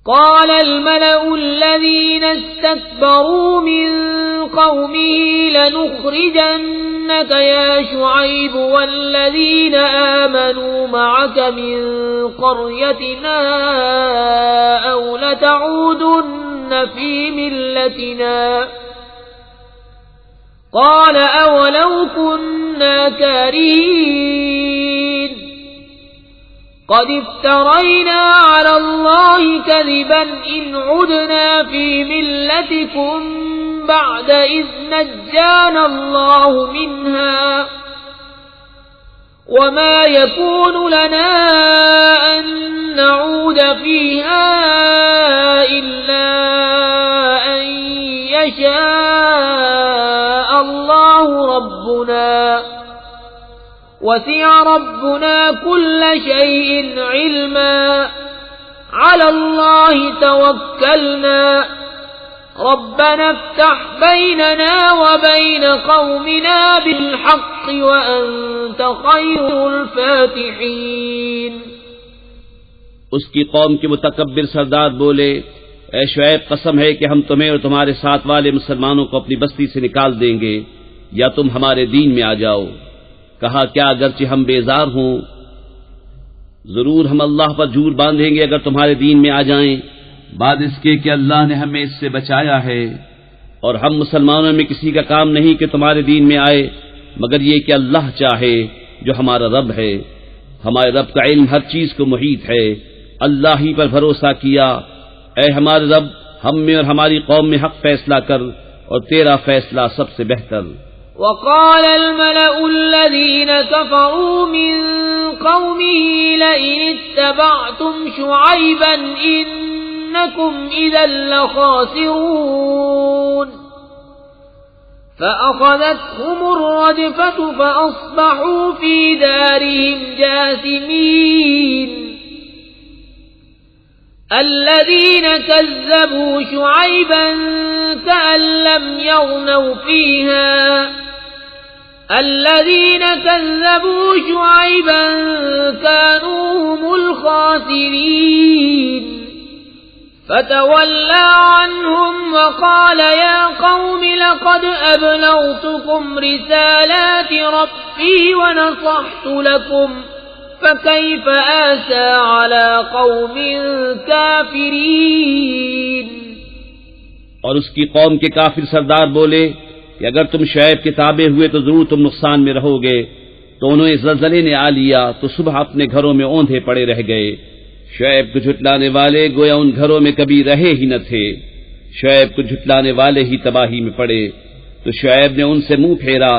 قال الملأ الذين استكبروا من قومه لنخرجنك يا شعيب والذين آمنوا معك من قريتنا أو لتعودن في ملتنا قال أولو كنا كارهين قد افترينا على الله كذبا إن عدنا في ملتكم بعد إذ نجانا الله منها وما يكون لنا أن نعود فيها إلا أن يشاء الله ربنا وسع ربنا كل شيء علما على الله توكلنا ربنا افتح بيننا وبين قومنا بالحق وأنت خير الفاتحين. اس کی قوم کے متکبر سردار بولے، اے شعیب قسم ہے کہ ہم تمہیں اور تمہارے ساتھ والے مسلمانوں کو اپنی بستی سے نکال دیں گے یا تم ہمارے دین میں آ جاؤ. کہا کیا اگرچہ ہم بیزار ہوں ضرور ہم اللہ پر جھوٹ باندھیں گے اگر تمہارے دین میں آ جائیں، بعد اس کے کہ اللہ نے ہمیں اس سے بچایا ہے، اور ہم مسلمانوں میں کسی کا کام نہیں کہ تمہارے دین میں آئے مگر یہ کہ اللہ چاہے جو ہمارا رب ہے. ہمارے رب کا علم ہر چیز کو محیط ہے. اللہ ہی پر بھروسہ کیا، اے ہمارے رب ہم میں اور ہماری قوم میں حق فیصلہ کر اور تیرا فیصلہ سب سے بہتر. وقال الملأ الذين كفروا من قومه لئن اتبعتم شعيبا إنكم إذا لخاسرون فأخذتهم الرجفة فأصبحوا في دارهم جاثمين. الذين كذبوا شعيبا كأن لم يغنوا فيها الذين كذبوا شعيبا كانوا هم الخاسرين فتولى عنهم وقال يا قوم لقد أبلغتكم رسالات ربي ونصحت لكم فكيف آسى على قوم كافرين. اور اس کی قوم کے کافر سردار بولے کہ اگر تم شعیب کے تابع ہوئے تو ضرور تم نقصان میں رہو گے. تو انہیں زلزلے نے آ لیا تو صبح اپنے گھروں میں اوندھے پڑے رہ گئے. شعیب کو جھٹلانے والے گویا ان گھروں میں کبھی رہے ہی نہ تھے. شعیب کو جھٹلانے والے ہی تباہی میں پڑے. تو شعیب نے ان سے منہ پھیرا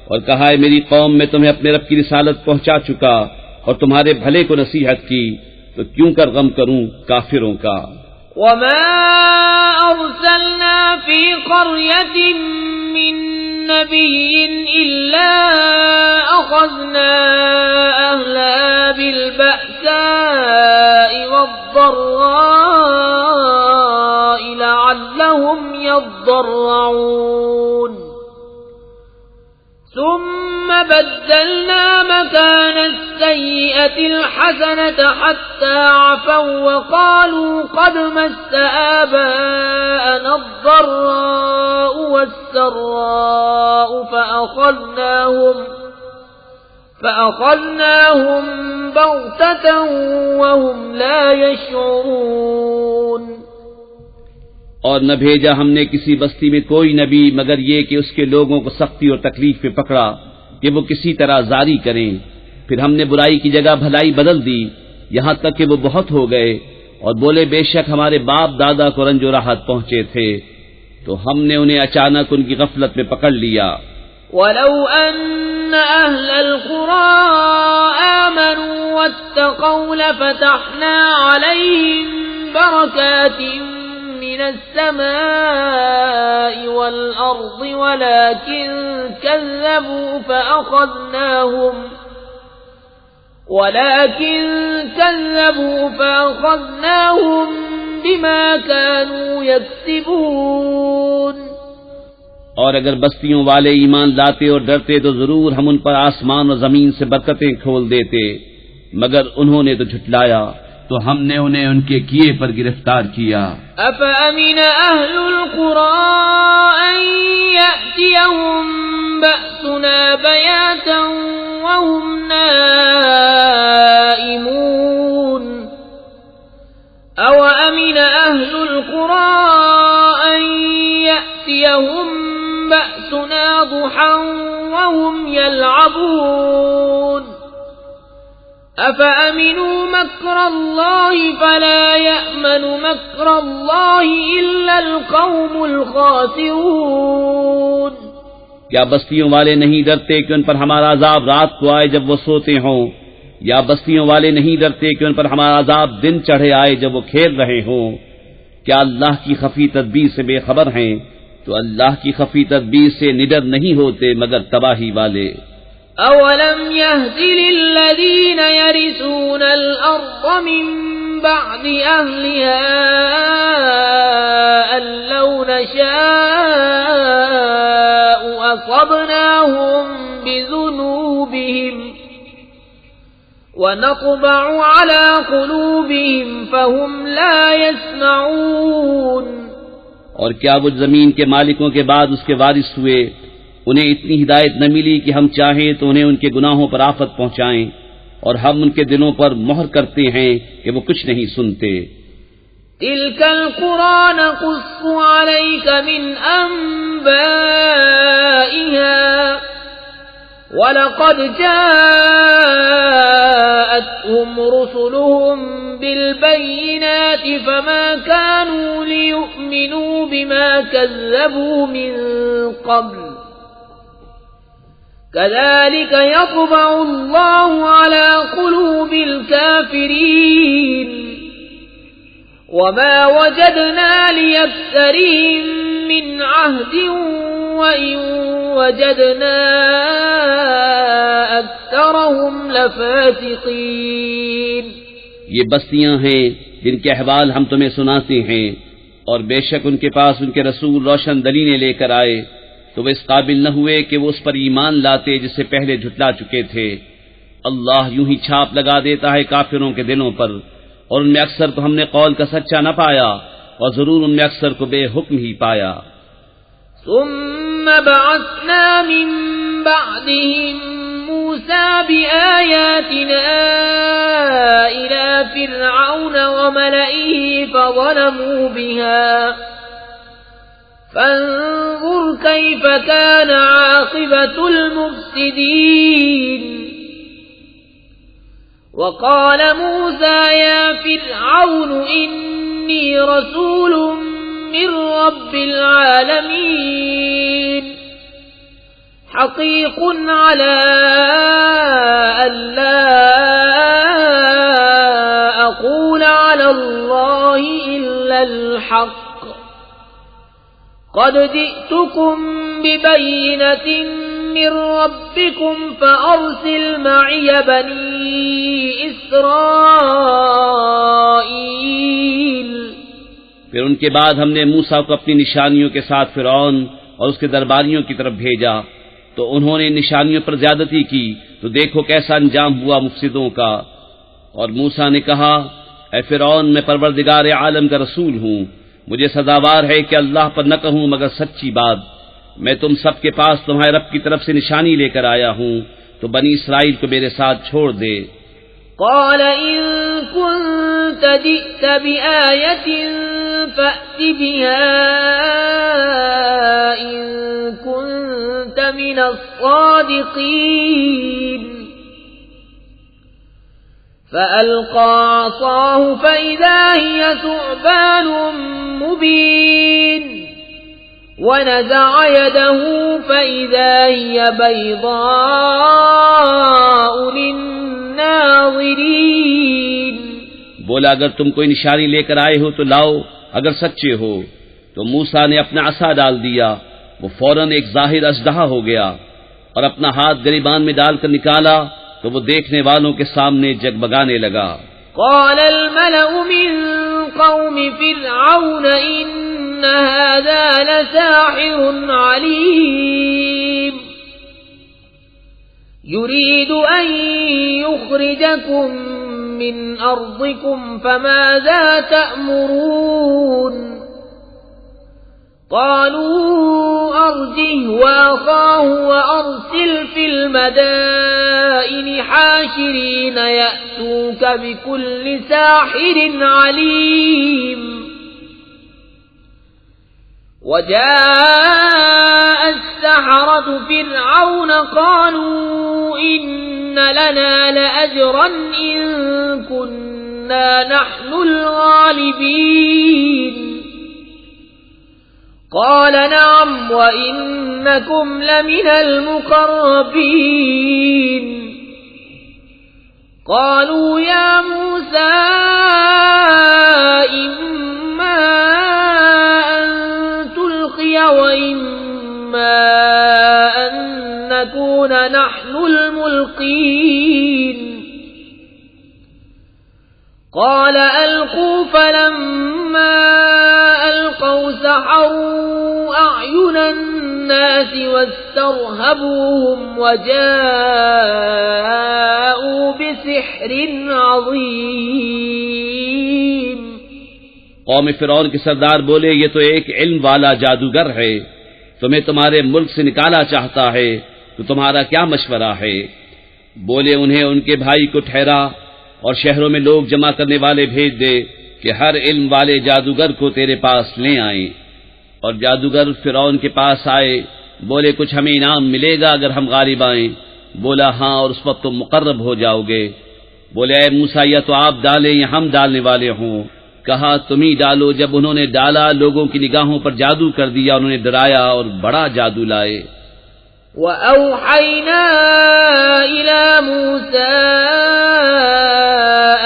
اور کہا ہے میری قوم میں تمہیں اپنے رب کی رسالت پہنچا چکا اور تمہارے بھلے کو نصیحت کی، تو کیوں کر غم کروں کافروں کا. وما أرسلنا في قرية من نبي إلا أخذنا أهلها بالبأساء والضراء لعلهم يضرعون ثم بدلنا مكان السيئة الحسنة حتى عفوا وقالوا قد مس آباءنا الضراء والسراء فأخذناهم بغتة وهم لا يشعرون. اور نہ بھیجا ہم نے کسی بستی میں کوئی نبی مگر یہ کہ اس کے لوگوں کو سختی اور تکلیف میں پکڑا کہ وہ کسی طرح زاری کریں. پھر ہم نے برائی کی جگہ بھلائی بدل دی یہاں تک کہ وہ بہت ہو گئے اور بولے بے شک ہمارے باپ دادا کو رنج و راحت پہنچے تھے تو ہم نے انہیں اچانک ان کی غفلت میں پکڑ لیا. وَلَوْ أَنَّ أَهْلَ الْقُرَىٰ آمَنُوا وَاتَّقَوْا لَفَتَحْنَا عَلَيْهِمْ بَرَكَاتٍ من السماء والأرض ولكن كذبوا فأخذناهم بما كانوا يكسبون. اور اگر بستیوں والے ایمان لاتے اور ڈرتے تو ضرور ہم ان پر آسمان اور زمین سے برکتیں کھول دیتے، مگر انہوں نے تو جھٹلایا تو ہم نے انہیں ان کے کیے پر گرفتار کیا۔ أفأمن أهل القرى أن يأتيهم بأسنا بياتا وهم نائمون أوأمن أهل القرى أن يأتيهم بأسنا ضحى وهم يلعبون أفأمنوا مكر الله فلا يأمن مكر الله إلا القوم الخاسرون۔ کیا بستیوں والے نہیں ڈرتے کہ ان پر ہمارا عذاب رات کو آئے جب وہ سوتے ہوں، یا بستیوں والے نہیں ڈرتے کہ ان پر ہمارا عذاب دن چڑھے آئے جب وہ کھیل رہے ہوں؟ کیا اللہ کی خفی تدبیر سے بے خبر ہیں؟ تو اللہ کی خفی تدبیر سے نڈر نہیں ہوتے مگر تباہی والے۔ أولم يهد للذين يرثون الأرض من بعد أهلها أن لو نشاء أصبناهم بذنوبهم ونطبع على قلوبهم فهم لا يسمعون۔ اور کیا وہ زمین کے مالکوں کے بعد اس کے وارث ہوئے، انہیں اتنی ہدایت نہ ملی کہ ہم چاہیں تو انہیں ان کے گناہوں پر آفت پہنچائیں، اور ہم ان کے دلوں پر مہر کرتے ہیں کہ وہ کچھ نہیں سنتے۔ تلك القرى نقص عليك من أنبائها ولقد جاءتهم رسلهم بالبينات فما كانوا ليؤمنوا بما كذبوا من قبل كذلك يطبع الله على قلوب الكافرين وما وجدنا لأكثرهم من عهد وإن وجدنا أكثرهم لفاسقين۔ یہ بستیاں ہیں جن کے احوال ہم تمہیں سناتے ہیں، اور بے شک ان کے پاس ان کے رسول روشن دلیلیں لے کر آئے تو وہ اس قابل نہ ہوئے کہ وہ اس پر ایمان لاتے جس سے پہلے جھٹلا چکے تھے۔ اللہ یوں ہی چھاپ لگا دیتا ہے کافروں کے دلوں پر، اور ان میں اکثر کو ہم نے قول کا سچا نہ پایا، اور ضرور ان میں اکثر کو بے حکم ہی پایا۔ ثم بعثنا من بعدهم موسى بآياتنا إلى فرعون وملئه فظلموا بها فانظر كيف كان عاقبة المفسدين۔ وقال موسى يا فرعون إني رسول من رب العالمين حقيق على ألا أقول على الله إلا الحق قد جئتكم ببينة من ربكم فأرسل معي بني إسرائيل۔ پھر ان کے بعد ہم نے موسیٰ کو اپنی نشانیوں کے ساتھ فرعون اور اس کے درباریوں کی طرف بھیجا، تو انہوں نے نشانیوں پر زیادتی کی، تو دیکھو کیسا انجام ہوا مفسدوں کا۔ اور موسیٰ نے کہا اے فرعون، میں پروردگار عالم کا رسول ہوں، مجھے سزاوار ہے کہ اللہ پر نہ کہوں مگر سچی بات۔ میں تم سب کے پاس تمہارے رب کی طرف سے نشانی لے کر آیا ہوں، تو بنی اسرائیل کو میرے ساتھ چھوڑ دے۔ قال إن كنت جئت بآية فأت بها إن كنت من الصادقين۔ فألقى عصاه فإذا هي ثعبان مبين ونزع يده فإذا هي بيضاء للناظرين۔ بولا اگر تم کوئی نشانی لے کر آئے ہو تو لاؤ، اگر سچے ہو۔ تو موسیٰ نے اپنا عصا ڈال دیا، وہ فوراً ایک ظاہر اژدہا ہو گیا، اور اپنا ہاتھ گریبان میں ڈال کر نکالا تو وہ دیکھنے والوں کے سامنے جگمگانے لگا۔ قال الملأ من قوم فرعون إن هذا لساحر عليم يريد أن يخرجكم من أرضكم فماذا تأمرون قالوا أرجه وأخاه وأرسل في المدائن حاشرين يأتوك بكل ساحر عليم وجاء السحرة فرعون قالوا إن لنا لأجرا إن كنا نحن الغالبين قال نعم وإنكم لمن المقربين قالوا يا موسى إما وإما أن نكون نحن الملقين قال ألقوا فلما ألقوا سحروا أعين الناس واسترهبوهم وجاءوا بسحر عظيم قوم فرعون کے سردار بولے یہ تو ایک علم والا جادوگر ہے، تمہیں تمہارے ملک سے نکالا چاہتا ہے تو تمہارا کیا مشورہ ہے؟ بولے انہیں ان کے بھائی کو ٹھہرا اور شہروں میں لوگ جمع کرنے والے بھیج دے کہ ہر علم والے جادوگر کو تیرے پاس لے آئیں۔ اور جادوگر فرعون کے پاس آئے، بولے کچھ ہمیں انعام ملے گا اگر ہم غالب آئیں؟ بولا ہاں، اور اس وقت تم مقرب ہو جاؤ گے۔ بولے اے موسیٰ یا تو آپ ڈالیں یا ہم ڈالنے والے ہوں؟ کہا تم ہی ڈالو۔ جب انہوں نے ڈالا لوگوں کی نگاہوں پر جادو کر دیا، انہوں نے ڈرایا اور بڑا جادو لائے۔ وَأَوْحَيْنَا إِلَى مُوسَىٰ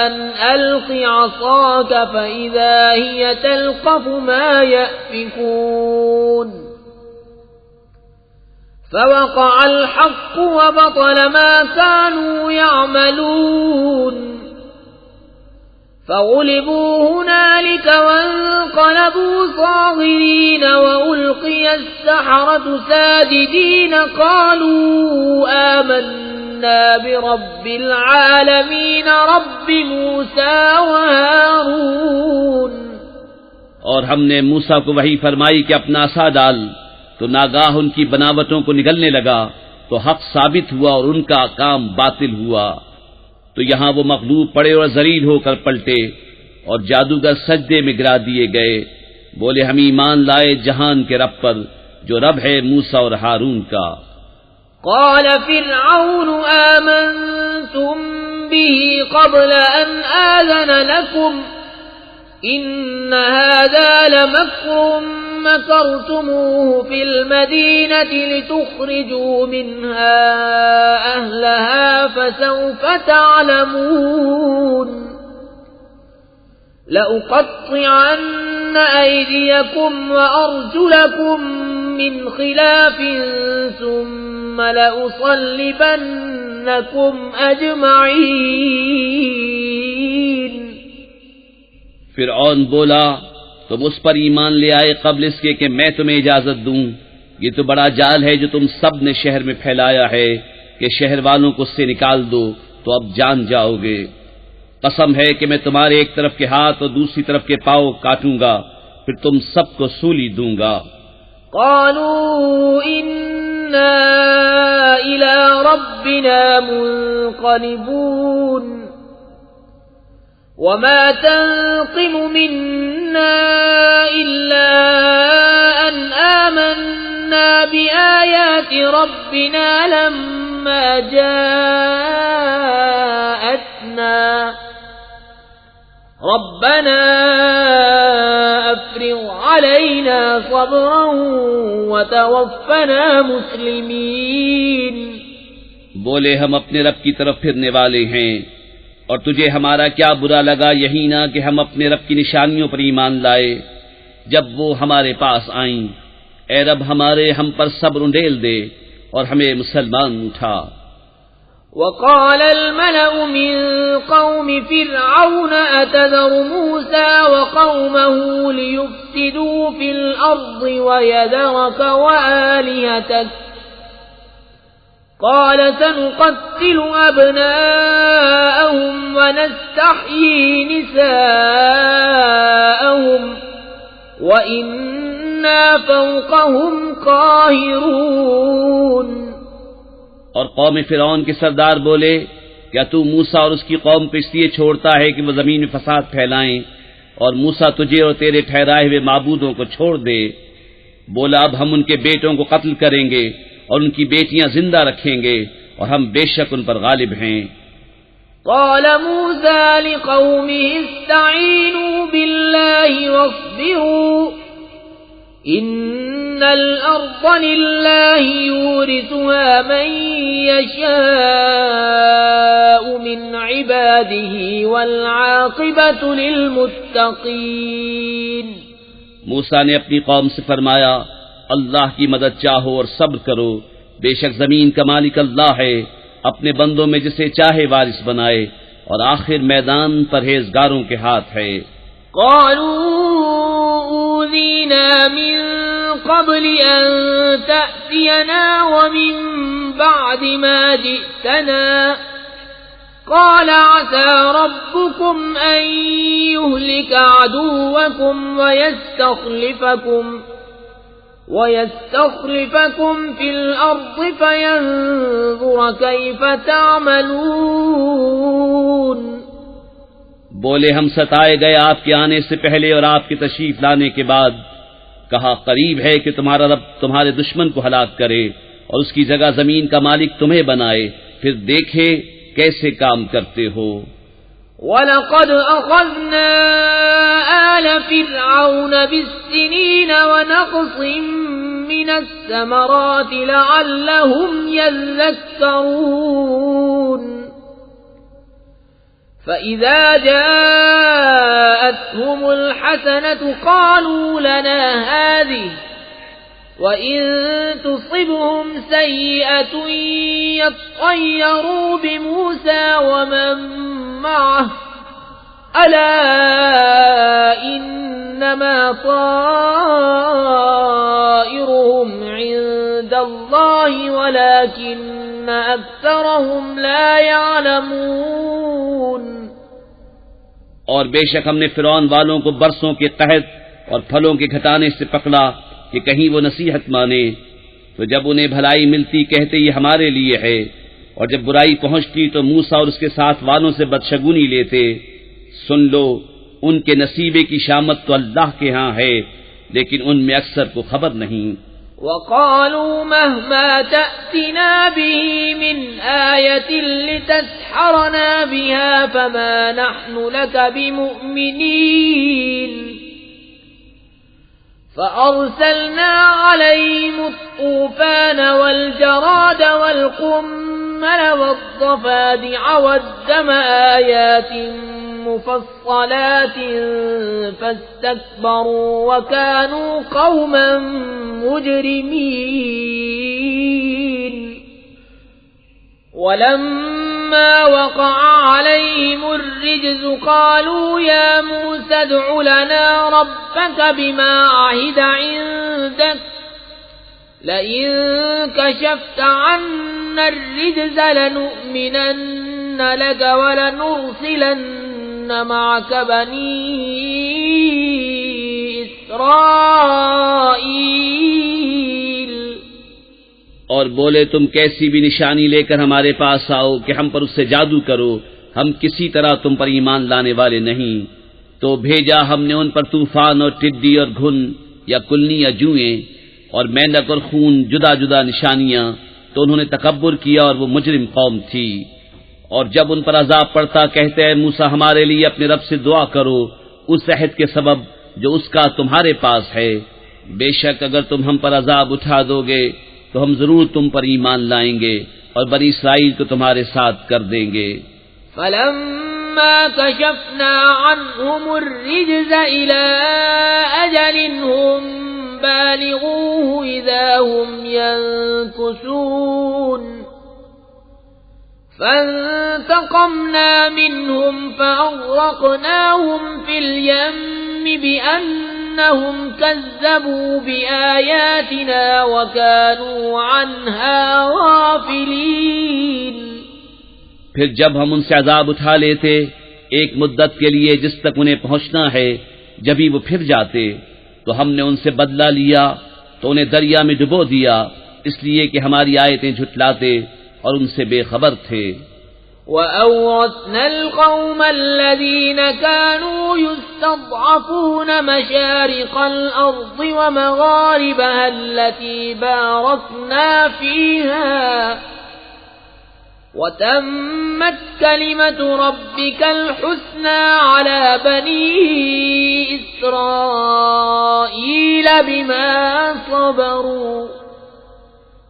أَنْ أَلْقِ عَصَاكَ فَإِذَا هِيَ تَلْقَفُ مَا يَأْفِكُونَ فَوَقَعَ الْحَقُّ وَبَطَلَ مَا كَانُوا يَعْمَلُونَ فغلبوا هنالك وانقلبوا صاغرين وألقي السحرة ساجدين قالوا آمنا برب العالمين رب موسى وهارون۔ اور ہم نے موسیٰ کو وحی فرمائی کہ اپنا عصا ڈال، تو ناگاہ ان کی بناوٹوں کو نگلنے لگا، تو حق ثابت ہوا اور ان کا کام باطل ہوا۔ تو یہاں وہ مغلوب پڑے اور ذلیل ہو کر پلٹے، اور جادوگر سجدے میں گرا دیے گئے۔ بولے ہم ایمان لائے جہان کے رب پر جو رب ہے موسیٰ اور ہارون کا۔ قال فرعون آمنتم به قبل أن آذن لكم إن هذا لمكر مكرتموه في المدينة لتخرجوا منها أهلها فسوف تعلمون لأقطعن أيديكم وأرجلكم من خلاف ثم لأصلبنكم أجمعين۔ فرعون بولا تم اس پر ایمان لے آئے قبل اس کے کہ میں تمہیں اجازت دوں؟ یہ تو بڑا جال ہے جو تم سب نے شہر میں پھیلایا ہے کہ شہر والوں کو اس سے نکال دو تو اب جان جاؤ گے۔ قسم ہے کہ میں تمہارے ایک طرف کے ہاتھ اور دوسری طرف کے پاؤں کاٹوں گا، پھر تم سب کو سولی دوں گا۔ قالوا إنا إلى ربنا منقلبون وما تنقم منا إلا أن آمنا بآيات ربنا لما جاءتنا ربنا أفرغ علينا صبرا وتوفنا مسلمين۔ بولے ہم اپنے رب کی طرف پھرنے والے ہیں، اور تجھے ہمارا کیا برا لگا یہی نہ کہ ہم اپنے رب کی نشانیوں پر ایمان لائے جب وہ ہمارے پاس آئیں۔ اے رب ہمارے ہم پر صبر انڈیل دے اور ہمیں مسلمان اٹھا۔ وقال الملأ من قوم فرعون أتذر موسى وقومه ليفسدوا في الأرض ويذرك وآلهتك قال سنقتل أبناءهم نساءهم ونستحيي نساءهم وإنا فوقهم قاهرون۔ اور قوم فرعون کے سردار بولے، کیا تو موسیٰ اور اس کی قوم کو اس لیے چھوڑتا ہے کہ وہ زمین میں فساد پھیلائیں، اور موسیٰ تجھے اور تیرے ٹھہرائے ہوئے معبودوں کو چھوڑ دے؟ بولا، اب ہم ان کے بیٹوں کو قتل کریں گے اور ان کی بیٹیاں زندہ رکھیں گے، اور ہم بے شک ان پر غالب ہیں۔ قال موسى لقومه استعينوا بالله واصبروا إن الأرض لله يورثها من يشاء من عباده والعاقبة للمتقين۔ موسیٰ نے اپنی قوم سے فرمایا، اللہ کی مدد چاہو اور صبر کرو، بے شک زمین کا مالک اللہ ہے، اپنے بندوں میں جسے چاہے وارث بنائے، اور آخر میدان پرہیزگاروں کے ہاتھ ہے۔ قالوا أوذينا من قبل أن تأتينا ومن بعد ما جئتنا قال عسى ربكم أن يهلك عدوكم ويستخلفكم في الأرض فينظر كيف تعملون۔ بولے، ہم ستائے گئے آپ کے آنے سے پہلے اور آپ کی تشریف لانے کے بعد۔ کہا، قریب ہے کہ تمہارا رب تمہارے دشمن کو ہلاک کرے اور اس کی جگہ زمین کا مالک تمہیں بنائے، پھر دیکھے کیسے کام کرتے ہو۔ وَلَقَدْ أَخَذْنَا آلَ فِرْعَوْنَ بِالسِّنِينَ وَنَقْصٍ مِّنَ الثَّمَرَاتِ لَعَلَّهُمْ يَذَّكَّرُونَ۔ فَإِذَا جَاءَتْهُمُ الْحَسَنَةُ قَالُوا لَنَا هَٰذِهِ وَإِن تُصِبْهُمْ سَيِّئَةٌ يَطَّيَّرُوا بِمُوسَىٰ وَمَن مَّعَهُ أَلَا إِنَّمَا طَائِرُهُمْ عِندَ اللَّهِ وَلَٰكِنَّ أَكْثَرَهُمْ لَا يَعْلَمُونَ۔ اور بے شک ہم نے فرعون والوں کو برسوں کے قحط اور پھلوں کے گھٹانے سے پکڑا کہ کہیں وہ نصیحت مانے، تو جب انہیں بھلائی ملتی کہتے یہ ہمارے لیے ہے، اور جب برائی پہنچتی تو موسیٰ اور اس کے ساتھ والوں سے بدشگونی لیتے۔ سن لو، ان کے نصیبے کی شامت تو اللہ کے ہاں ہے، لیکن ان میں اکثر کو خبر نہیں۔ وَقَالُوا مَهْمَا تَأْتِنَا بِهِ مِنْ آيَةٍ لِتَسْحَرَنَا بِهَا فَمَا نَحْنُ لَكَ بِمُؤْمِنِينَ۔ فَأَرْسَلْنَا عَلَيْهِمُ الطُّوفَانَ وَالْجَرَادَ وَالْقُمَّلَ وَالضَّفَادِعَ وَالدَّمَ آيَاتٍ مُفَصَّلَاتٍ فَاسْتَكْبَرُوا وَكَانُوا قَوْمًا مُجْرِمِينَ۔ وَلَمَّا وَقَعَ عَلَيْهِمُ الرِّجْزُ قَالُوا يَا مُوسَى ادْعُ لَنَا رَبَّكَ بِمَا عَهِدَ عِندَكَ لَئِن كَشَفْتَ عَنَّا الرِّجْزَ لَنُؤْمِنَنَّ لَكَ وَلَنُرْسِلَنَّ مَعَكَ بَنِي إِسْرَائِيلَ۔ اور بولے، تم کیسی بھی نشانی لے کر ہمارے پاس آؤ کہ ہم پر اس سے جادو کرو، ہم کسی طرح تم پر ایمان لانے والے نہیں۔ تو بھیجا ہم نے ان پر طوفان اور ٹڈی اور گھن یا کلنی یا جوئیں اور مینڈک اور خون، جدا جدا نشانیاں، تو انہوں نے تکبر کیا اور وہ مجرم قوم تھی۔ اور جب ان پر عذاب پڑتا کہتے ہیں موسیٰ ہمارے لیے اپنے رب سے دعا کرو اس عہد کے سبب جو اس کا تمہارے پاس ہے، بے شک اگر تم ہم پر عذاب اٹھا دو گے تو ہم ضرور تم پر ایمان لائیں گے اور بنی اسرائیل کو تمہارے ساتھ کر دیں گے۔ فَلَمَّا كَشَفْنَا عَنْهُمُ الرِّجْزَ إِلَىٰ أَجَلٍ هُمْ بَالِغُوهُ إِذَا هُمْ يَنكُثُونَ فَانتَقَمْنَا مِنْهُمْ فَأَغْرَقْنَاهُمْ فِي الْيَمِّ بِأَنَّهُمْ كَذَّبُوا بِآيَاتِنَا وَكَانُوا عَنْهَا غَافِلِينَ۔ پھر جب ہم ان سے عذاب اٹھا لیتے ایک مدت کے لیے جس تک انہیں پہنچنا ہے، جبھی وہ پھر جاتے تو ہم نے ان سے بدلہ لیا تو انہیں دریا میں ڈبو دیا، اس لیے کہ ہماری آیتیں جھٹلاتے اور ان سے بے خبر تھے۔ وَأَوْرَثْنَا الْقَوْمَ الَّذِينَ كَانُوا يُسْتَضْعَفُونَ مَشَارِقَ الْأَرْضِ وَمَغَارِبَهَا الَّتِي بَارَكْنَا فِيهَا وَتَمَّتْ كَلِمَةُ رَبِّكَ الْحُسْنَى عَلَى بَنِي إِسْرَائِيلَ بِمَا صَبَرُوا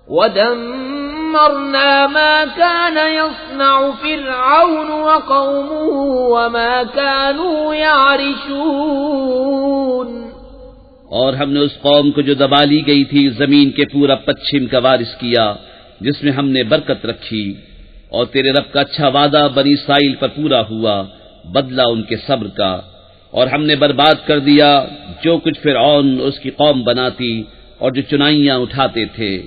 وَدَمَّرْنَا مَا كَانَ يَصْنَعُ فِرْعَوْنُ وَقَوْمُهُ وَمَا كَانُوا يَعْرِشُونَ۔ اور ہم نے اس قوم کو جو دبا لی گئی تھی زمین کے پورا پچھم کا وارث کیا، جس میں ہم نے برکت رکھی، اور تیرے رب کا اچھا وعدہ بنی اسرائیل پر پورا ہوا، بدلہ ان کے صبر کا، اور ہم نے برباد کر دیا جو کچھ فرعون اس کی قوم بناتی اور جو چنائیاں اٹھاتے تھے۔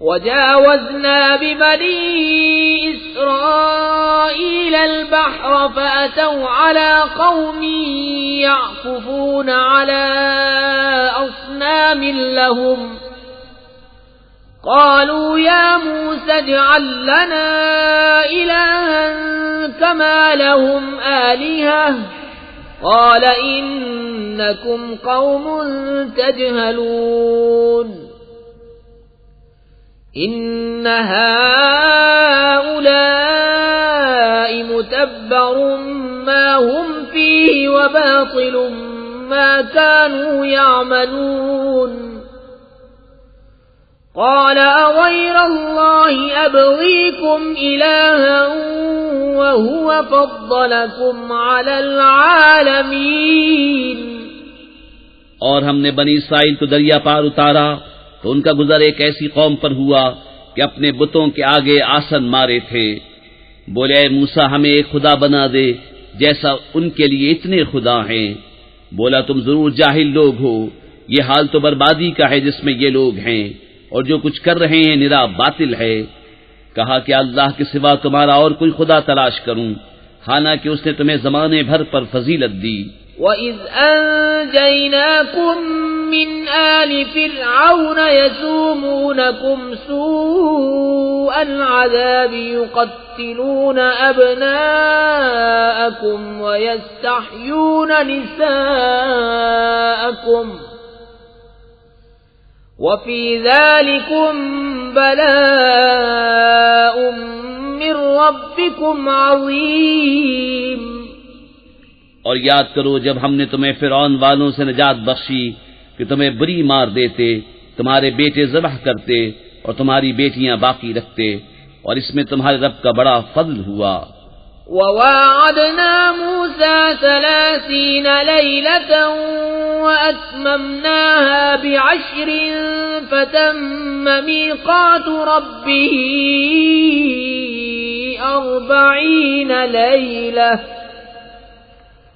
وَجَاوَزْنَا بِبَنِي إِسْرَائِيلَ الْبَحْرَ فَأَتَوْا عَلَى قَوْمٍ يَعْكُفُونَ عَلَى أَصْنَامٍ لَهُمْ قالوا يا موسى اجعل لنا إلها كما لهم آلهة قال إنكم قوم تجهلون إن هؤلاء متبر ما هم فيه وباطل ما كانوا يعملون قال أغير الله أبغيكم إلها وهو فضلكم على العالمين۔ اور ہم نے بنی اسرائیل کو دریا پار اتارا تو ان کا گزر ایک ایسی قوم پر ہوا کہ اپنے بتوں کے آگے آسن مارے تھے۔ بولے اے موسیٰ ہمیں ایک خدا بنا دے جیسا ان کے لیے اتنے خدا ہیں۔ بولا تم ضرور جاہل لوگ ہو، یہ حال تو بربادی کا ہے جس میں یہ لوگ ہیں، اور جو کچھ کر رہے ہیں نرا باطل ہے۔ کہا کہ اللہ کے سوا تمہارا اور کوئی خدا تلاش کروں، حالانکہ اس نے تمہیں زمانے بھر پر فضیلت دی۔ وَإِذْ أَنْجَيْنَاكُمْ مِنْ آلِ فِرْعَوْنَ يَسُومُونَكُمْ سُوءَ الْعَذَابِ يُقَتِّلُونَ أَبْنَاءَكُمْ وَيَسْتَحْيُونَ نِسَاءَكُمْ وَفِي ذَلِكُمْ بَلَاءٌ مِّن رَّبِّكُمْ عَظِيمٌ۔ اور یاد کرو جب ہم نے تمہیں فرعون والوں سے نجات بخشی کہ تمہیں بری مار دیتے، تمہارے بیٹے ذبح کرتے اور تمہاری بیٹیاں باقی رکھتے، اور اس میں تمہارے رب کا بڑا فضل ہوا۔ وَوَاعَدْنَا مُوسَى 30 لَيْلَةً وَأَتْمَمْنَاهَا ب10 فَتَمَّ مِيقَاتُ رَبِّهِ 40 لَيْلَةً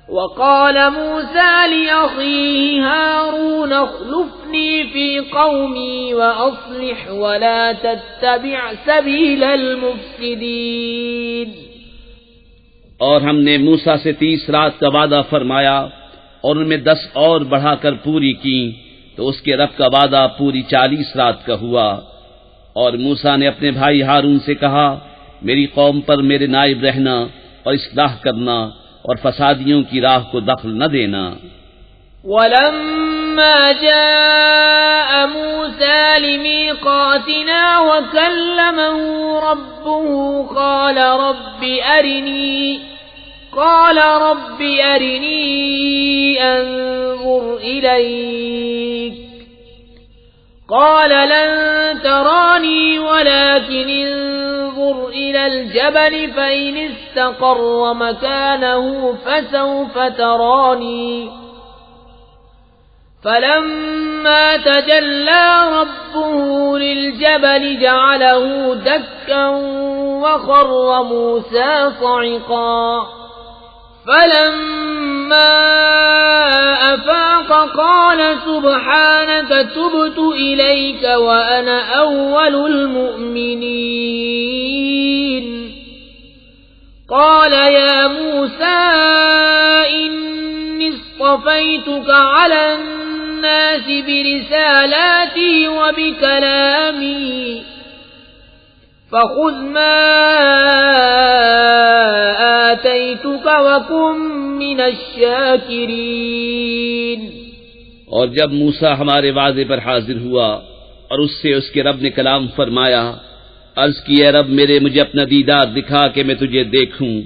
وَقَالَ مُوسَى لِأَخِيهِ هَارُونَ اخْلُفْنِي فِي قَوْمِي وَأَصْلِحْ وَلَا تَتَّبِعْ سَبِيلَ الْمُفْسِدِينَ۔ اور ہم نے موسیٰ سے 30 رات کا وعدہ فرمایا اور ان میں 10 اور بڑھا کر پوری کی، تو اس کے رب کا وعدہ پوری 40 رات کا ہوا۔ اور موسیٰ نے اپنے بھائی ہارون سے کہا میری قوم پر میرے نائب رہنا اور اصلاح کرنا اور فسادیوں کی راہ کو دخل نہ دینا۔ وَلَمَّا جَاءَ مُوسَى لِمِيقَاتِنَا وَكَلَّمَهُ رَبُّهُ قَالَ رَبِّ أَرِنِي أَنظُرْ إِلَيْكَ قَالَ لَن تَرَانِي وَلَكِنِ انظُرْ إِلَى الْجَبَلِ فَإِنِ اسْتَقَرَّ مَكَانَهُ فَسَوْفَ تَرَانِي فَلَمَّا تَجَلَّى رَبُّهُ لِلْجَبَلِ جَعَلَهُ دَكًّا وَخَرَّ مُوسَى صَعِقًا فَلَمَّا أَفَاقَ قَالَ سُبْحَانَكَ تُبْتُ إِلَيْكَ وَأَنَا أَوَّلُ الْمُؤْمِنِينَ۔ قال يا موسى إني اصطفيتك على الناس برسالاتي وبكلامي فخذ ما آتيتك وكن من الشاكرين۔ اور جب موسیٰ ہمارے وعدے پر حاضر ہوا اور اس سے اس کے رب نے کلام فرمایا، عرض کی اے رب میرے مجھے اپنا دیدار دکھا کہ میں تجھے دیکھوں۔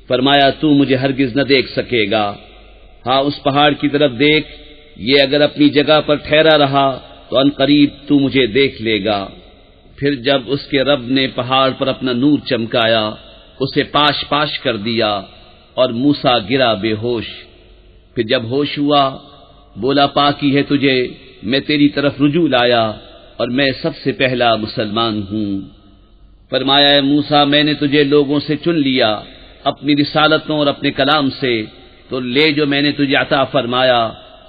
فرمایا تو مجھے ہرگز نہ دیکھ سکے گا، ہاں اس پہاڑ کی طرف دیکھ، یہ اگر اپنی جگہ پر ٹھہرا رہا تو ان قریب تو مجھے دیکھ لے گا۔ پھر جب اس کے رب نے پہاڑ پر اپنا نور چمکایا، اسے پاش پاش کر دیا اور موسیٰ گرا بے ہوش۔ پھر جب ہوش ہوا بولا پاکی ہے تجھے، میں تیری طرف رجوع لایا اور میں سب سے پہلا مسلمان ہوں۔ فرمایا اے موسیٰ میں نے تجھے لوگوں سے چن لیا اپنی رسالتوں اور اپنے کلام سے، تو لے جو میں نے تجھے عطا فرمایا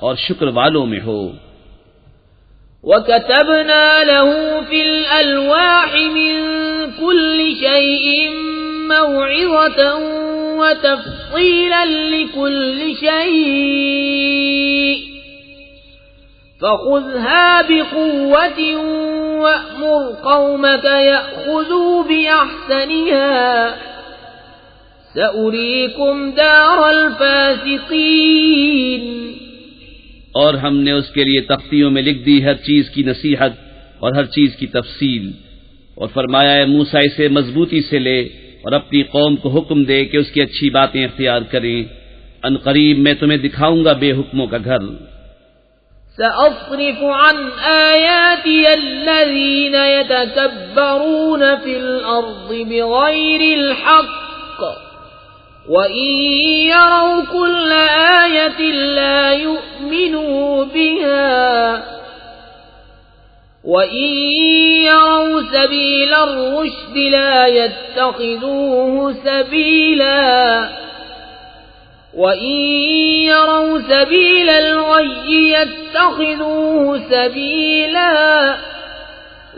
اور شکر والوں میں ہو۔ وَكَتَبْنَا لَهُ فِي الْأَلْوَاحِ مِنْ كُلِّ شَيْءٍ مَوْعِظَةً وَتَفْصِيلًا لِكُلِّ شَيْءٍ فَخُذْهَا بِقُوَّةٍ وَأْمُرْ قَوْمَكَ يَأْخُذُوا بِأَحْسَنِهَا سَأُرِيكُمْ دَارَ الْفَاسِقِينَ۔ اور ہم نے اس کے لیے تختیوں میں لکھ دی ہر چیز کی نصیحت اور ہر چیز کی تفصیل، اور فرمایا اے موسیٰ اسے مضبوطی سے لے اور اپنی قوم کو حکم دے کہ اس کی اچھی باتیں اختیار کریں، ان قریب میں تمہیں دکھاؤں گا بے حکموں کا گھر۔ سأصرف عن آياتي الذين يتكبرون في الأرض بغير الحق وإن يروا كل آية لا يؤمنوا بها وإن يروا سبيل الرشد لا يتخذوه سبيلا وَإِن يَرَوْا سَبِيلَ الْغَيِّ يَتَّخِذُوهُ سَبِيلًا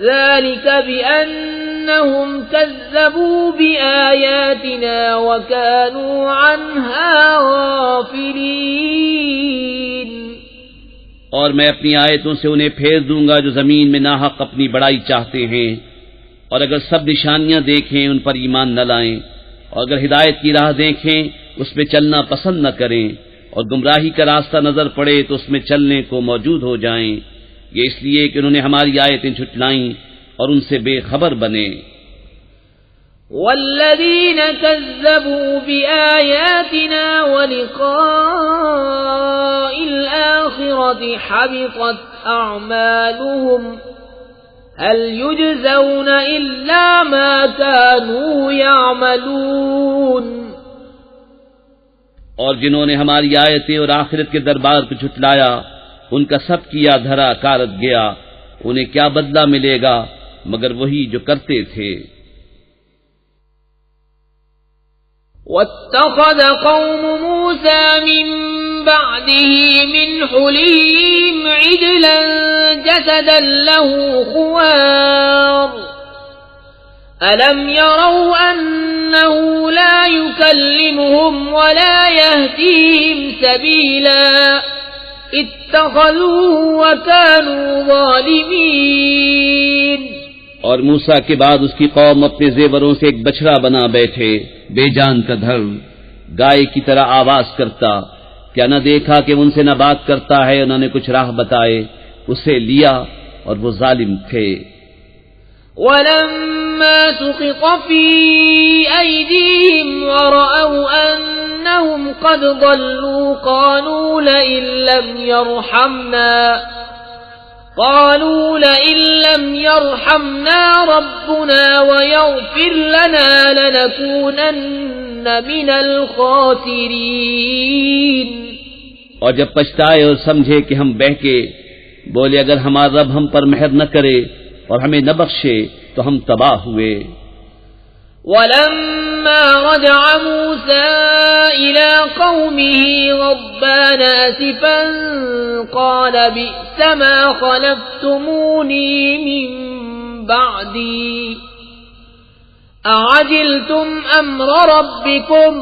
ذَلِكَ بِأَنَّهُمْ كَذَّبُوا بِآيَاتِنَا وَكَانُوا عَنْهَا غَافِلِينَ۔ اور میں اپنی آیتوں سے انہیں پھیر دوں گا جو زمین میں ناحق اپنی بڑائی چاہتے ہیں، اور اگر سب نشانیاں دیکھیں ان پر ایمان نہ لائیں، اور اگر ہدایت کی راہ دیکھیں اس میں چلنا پسند نہ کریں، اور گمراہی کا راستہ نظر پڑے تو اس میں چلنے کو موجود ہو جائیں، یہ اس لیے کہ انہوں نے ہماری آیتیں جھٹلائیں اور ان سے بے خبر بنے۔ والذین کذبوا بآیاتنا ولقاء الآخرة حبطت اعمالهم هل يجزون الا ما كانوا يعملون۔ اور جنہوں نے ہماری آیتیں اور آخرت کے دربار کو جھٹلایا ان کا سب کیا دھرا کارت گیا، انہیں کیا بدلہ ملے گا مگر وہی جو کرتے تھے۔ وَاتَّخَذَ قَوْمُ مُوسَى مِن بَعْدِهِ مِنْ حُلِيِّهِمْ عِجْلًا جَسَدًا لَهُ خُوَارٌ أَلَمْ يَرَوْا أَنَّهُ لَا يُكَلِّمُهُمْ وَلَا يَهْدِيهِمْ سَبِيلًا اتَّخَذُوهُ وَكَانُوا ظَالِمِينَ۔ اور موسیٰ کے بعد اس کی قوم اپنے زیوروں سے ایک بچڑا بنا بیٹھے، بے جان کا دھڑ، گائے کی طرح آواز کرتا، کیا نہ دیکھا کہ ان سے نہ بات کرتا ہے، انہوں نے کچھ راہ بتائے، اسے لیا اور وہ ظالم تھے۔ وَلَمَّا سُقِطَ فِي أَيْدِيهِمْ وَرَأَوْا أَنَّهُمْ قَدْ ضَلُّوا قَالُوا لَئِن لَّمْ يَرْحَمْنَا رَبُّنَا وَيَغْفِرْ لَنَا لَنَكُونَنَّ مِنَ الْخَاسِرِينَ۔ اور جب پچھتائے اور سمجھے کہ ہم بہکے، بولے اگر ہمارا رب ہم پر مہر نہ کرے اور ہمیں نہ بخشے تو ہم تباہ ہوئے۔ وَلَمَّا رَجَعَ مُوسَىٰ إِلَىٰ قَوْمِهِ غَضْبَانَ أَسِفًا قَالَ بِئْسَ مَا خَلَفْتُمُونِي مِن بَعْدِي أعجلتم أمر ربكم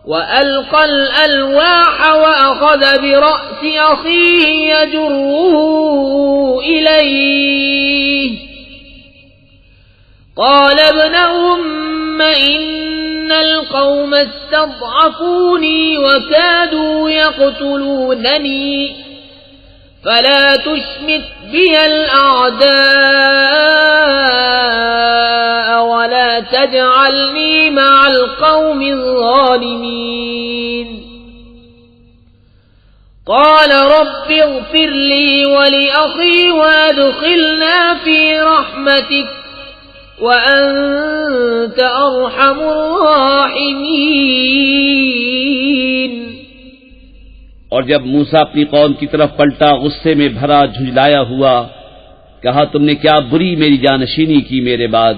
وألقى الألواح وأخذ برأس أخيه يجره إليه قال ابن أم إن القوم استضعفوني وكادوا يقتلونني فلا تشمت بي الأعداء ولا تجعلني مع القوم الظالمين قال رب اغفر لي ولأخي وادخلنا في رحمتك وأنت أرحم الراحمين۔ اور جب موسیٰ اپنی قوم کی طرف پلٹا غصے میں بھرا جھنجلایا ہوا، کہا تم نے کیا بری میری جانشینی کی میرے بعد؟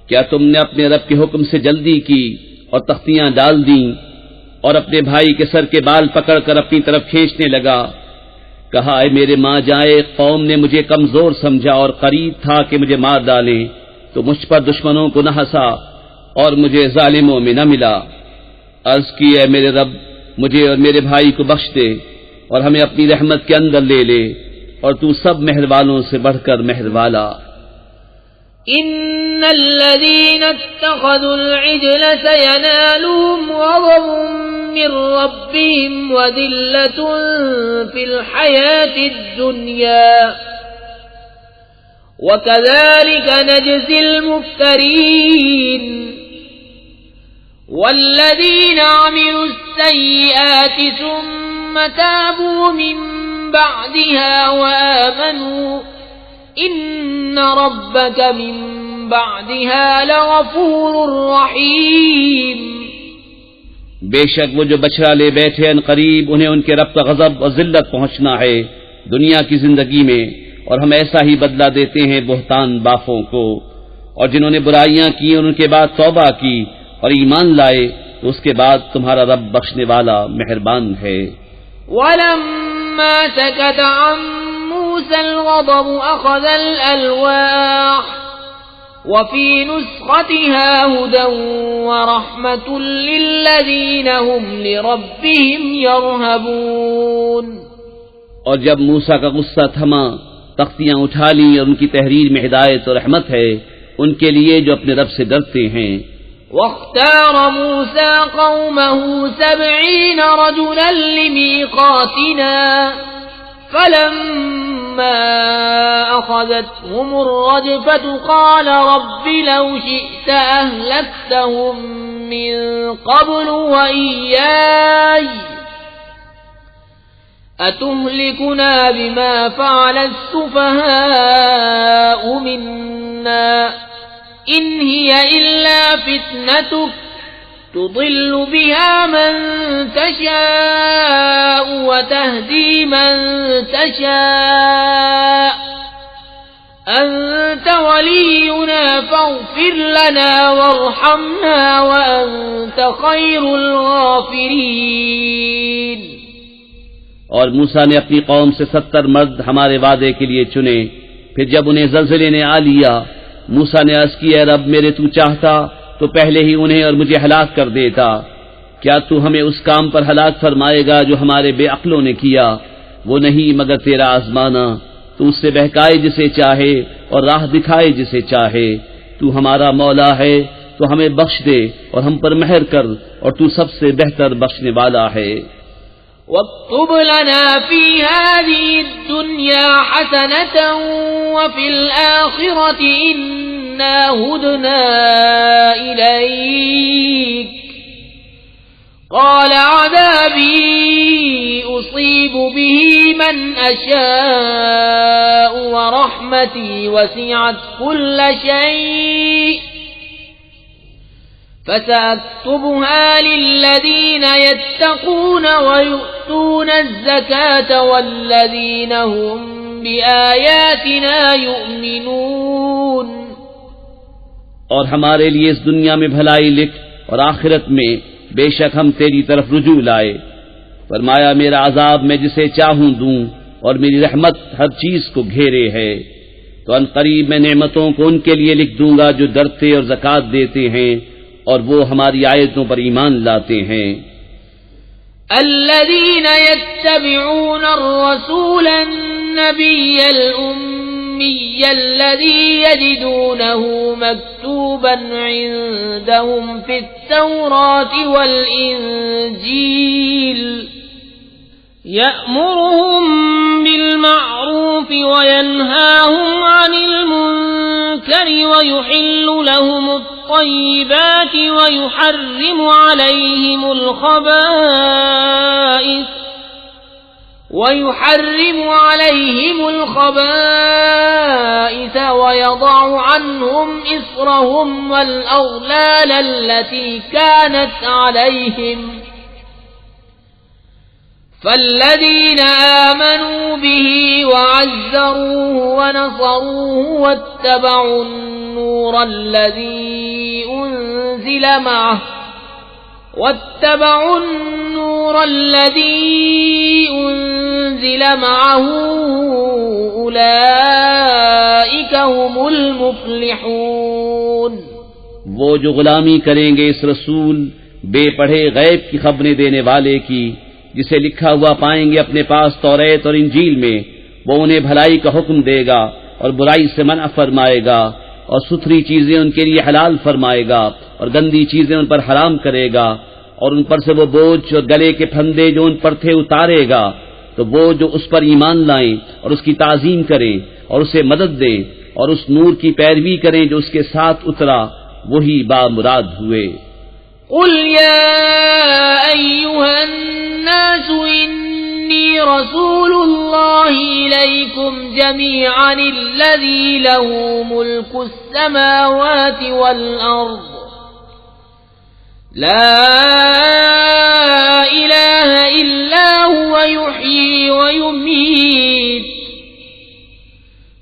کیا تم نے اپنے رب کے حکم سے جلدی کی اور تختیاں ڈال دیں؟ اور اپنے بھائی کے سر کے بال پکڑ کر اپنی طرف کھینچنے لگا۔ کہا اے میرے ماں جائے، قوم نے مجھے کمزور سمجھا اور قریب تھا کہ مجھے مار ڈالیں، تو مجھ پر دشمنوں کو نہ ہنسا اور مجھے ظالموں میں نہ ملا۔ عرض کی اے میرے رب، مجھے اور میرے بھائی کو بخش دے اور ہمیں اپنی رحمت کے اندر لے لے، اور تو سب مہر والوں سے بڑھ کر مہر والا۔ ان الذين اتخذوا العجل سينالهم غضب من ربهم وذلة في الحياة الدنيا وكذلك نجزي المفترين والذين عملوا السيئات ثم تابوا من بعدها وآمنوا إن ربك من بعدها لغفور رحيم۔ بے شک وہ جو بچڑا لے بیٹھے ان قریب انہیں ان کے رب کا غضب اور ذلت پہنچنا ہے دنیا کی زندگی میں، اور ہم ایسا ہی بدلہ دیتے ہیں بہتان بافوں کو۔ اور جنہوں نے برائیاں کی اور ان کے بعد توبہ کی اور ایمان لائے تو اس کے بعد تمہارا رب بخشنے والا مہربان ہے۔ وَلَمَّا سَكَتَ عَن مُوسَى الْغَضَبُ أَخَذَ الْأَلْوَاحَ وَفِي نُسْخَتِهَا هُدًى وَرَحْمَةٌ لِّلَّذِينَ هُمْ لِرَبِّهِمْ يَرْهَبُونَ۔ اور جب موسیٰ کا غصہ تھما، تختیاں اٹھا لی اور ان کی تحریر میں ہدایت اور رحمت ہے ان کے لیے جو اپنے رب سے ڈرتے ہیں۔ واختار موسى قومه 70 رجلا لميقاتنا فلما أخذتهم الرجفة قال رب لو شئت أهلكتهم من قبل وإياي أتهلكنا بما فعل السفهاء منا إن هي إلا فتنتك تضل بها من تشاء وتهدي من تشاء أنت ولينا فاغفر لنا وارحمنا وأنت خير الغافرين۔ اور موسیٰ نے اپنی قوم سے 70 مرد ہمارے وعدے کے لیے چنے۔ پھر جب انہیں زلزلے نے آ لیا، موسیٰ نے عرض کی اے رب میرے تو چاہتا تو پہلے ہی انہیں اور مجھے ہلاک کر دیتا۔ کیا تو ہمیں اس کام پر ہلاک فرمائے گا جو ہمارے بے عقلوں نے کیا؟ وہ نہیں مگر تیرا آزمانا، تو اس سے بہکائے جسے چاہے اور راہ دکھائے جسے چاہے۔ تو ہمارا مولا ہے تو ہمیں بخش دے اور ہم پر مہر کر، اور تو سب سے بہتر بخشنے والا ہے۔ واكتب لنا في هذه الدنيا حسنة وفي الآخرة إنا هدنا إليك قال عذابي أصيب به من أشاء ورحمتي وسعت كل شيء فسأكتبها للذين يتقون ويؤتون الزكاة والذين هم بآياتنا يؤمنون۔ اور ہمارے لیے اس دنیا میں بھلائی لکھ اور آخرت میں بے شک ہم تیری طرف رجوع لائے۔ فرمایا میرا عذاب میں جسے چاہوں دوں اور میری رحمت ہر چیز کو گھیرے ہے۔ تو ان قریب میں نعمتوں کو ان کے لیے لکھ دوں گا جو ڈرتے اور زکوٰۃ دیتے ہیں اور وہ ہماری آیتوں پر ایمان لاتے ہیں۔ الذين يتبعون الرسول النبي الأمي الذي يجدونه مكتوبا عندهم في التوراة والإنجيل يأمرهم بالمعروف وينهاهم عن المنكر ويحل لهم الطيبات ويحرم عليهم الخبائث ويضع عنهم إصرهم والأغلال التي كانت عليهم فالذين آمنوا به وعزروه ونصروه واتبعوا النور الذي أنزل معه أولئك هم المفلحون۔ وہ جو غلامی کریں گے اس رسول بے پڑھے غیب کی خبریں دینے والے کی، جسے لکھا ہوا پائیں گے اپنے پاس توریت اور انجیل میں، وہ انہیں بھلائی کا حکم دے گا اور برائی سے منع فرمائے گا، اور ستھری چیزیں ان کے لیے حلال فرمائے گا اور گندی چیزیں ان پر حرام کرے گا، اور ان پر سے وہ بوجھ اور گلے کے پھندے جو ان پر تھے اتارے گا۔ تو وہ جو اس پر ایمان لائیں اور اس کی تعظیم کریں اور اسے مدد دیں اور اس نور کی پیروی کریں جو اس کے ساتھ اترا، وہی بامراد ہوئے۔ قل يا أيها الناس إني رسول الله إليكم جميعا الذي له ملك السماوات والأرض لا إله إلا هو يحيي ويميت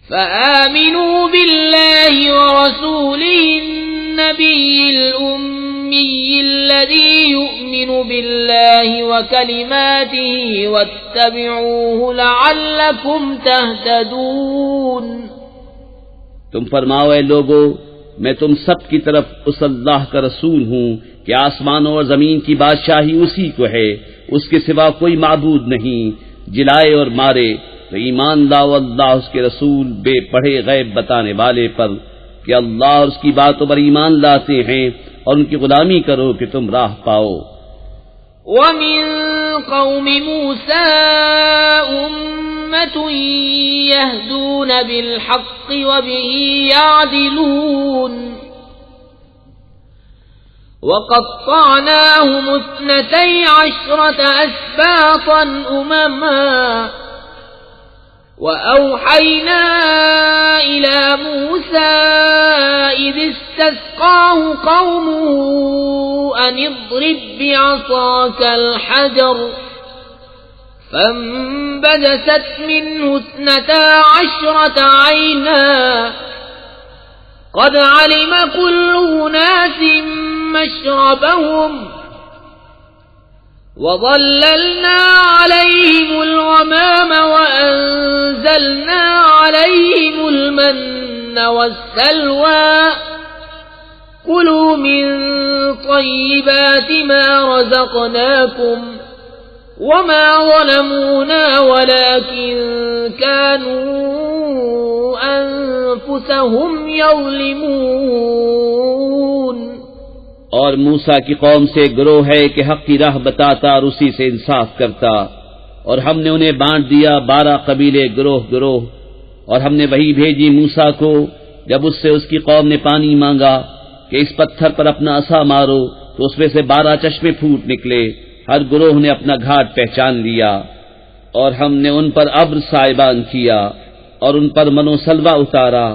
فآمنوا بالله ورسوله النبي الأمي الذي يؤمن بالله وكلماته واتبعوه لعلكم تهتدون۔ تم فرماؤ اے لوگو، میں تم سب کی طرف اس اللہ کا رسول ہوں کہ آسمانوں اور زمین کی بادشاہی اسی کو ہے، اس کے سوا کوئی معبود نہیں، جلائے اور مارے تو ایمان لاؤ اللہ اس کے رسول بے پڑھے غیب بتانے والے پر کہ اللہ اور اس کی باتوں پر ایمان لاتے ہیں، اور ان کی غلامی کرو کہ تم راہ پاؤ۔ وَمِن قَوْمِ مُوسَىٰ أُمَّةٌ يَهْدُونَ بِالْحَقِّ وَبِهِ يَعْدِلُونَ وَقَطَّعْنَاهُمُ 12 أَسْبَاطًا أُمَمًا وَأَوْحَيْنَا إِلَى مُوسَىٰ إِذِ اسْتَسْقَاهُ قَوْمُهُ أَنِ اضْرِب بِّعَصَاكَ الْحَجَرَ فَانبَجَسَتْ مِنْهُ 12 عَيْنًا قَدْ عَلِمَ كُلُّ أُنَاسٍ مَّشْرَبَهُمْ وَظَلَّلْنَا عَلَيْهِمُ الْغَمَامَ وَأَنزَلْنَا عَلَيْهِمُ الْمَنَّ وَالسَّلْوَىٰ كُلُوا مِن طَيِّبَاتِ مَا رَزَقْنَاكُمْ وَمَا ظَلَمُونَا وَلَٰكِن كَانُوا أَنفُسَهُمْ يَظْلِمُونَ۔ اور موسیٰ کی قوم سے گروہ ہے کہ حق کی راہ بتاتا اور اسی سے انصاف کرتا، اور ہم نے انہیں بانٹ دیا 12 قبیلے گروہ گروہ، اور ہم نے وہی بھیجی موسیٰ کو جب اس سے اس کی قوم نے پانی مانگا کہ اس پتھر پر اپنا عصا مارو، تو اس میں سے 12 چشمے پھوٹ نکلے، ہر گروہ نے اپنا گھاٹ پہچان لیا، اور ہم نے ان پر ابر سائبان کیا اور ان پر من و سلوہ اتارا،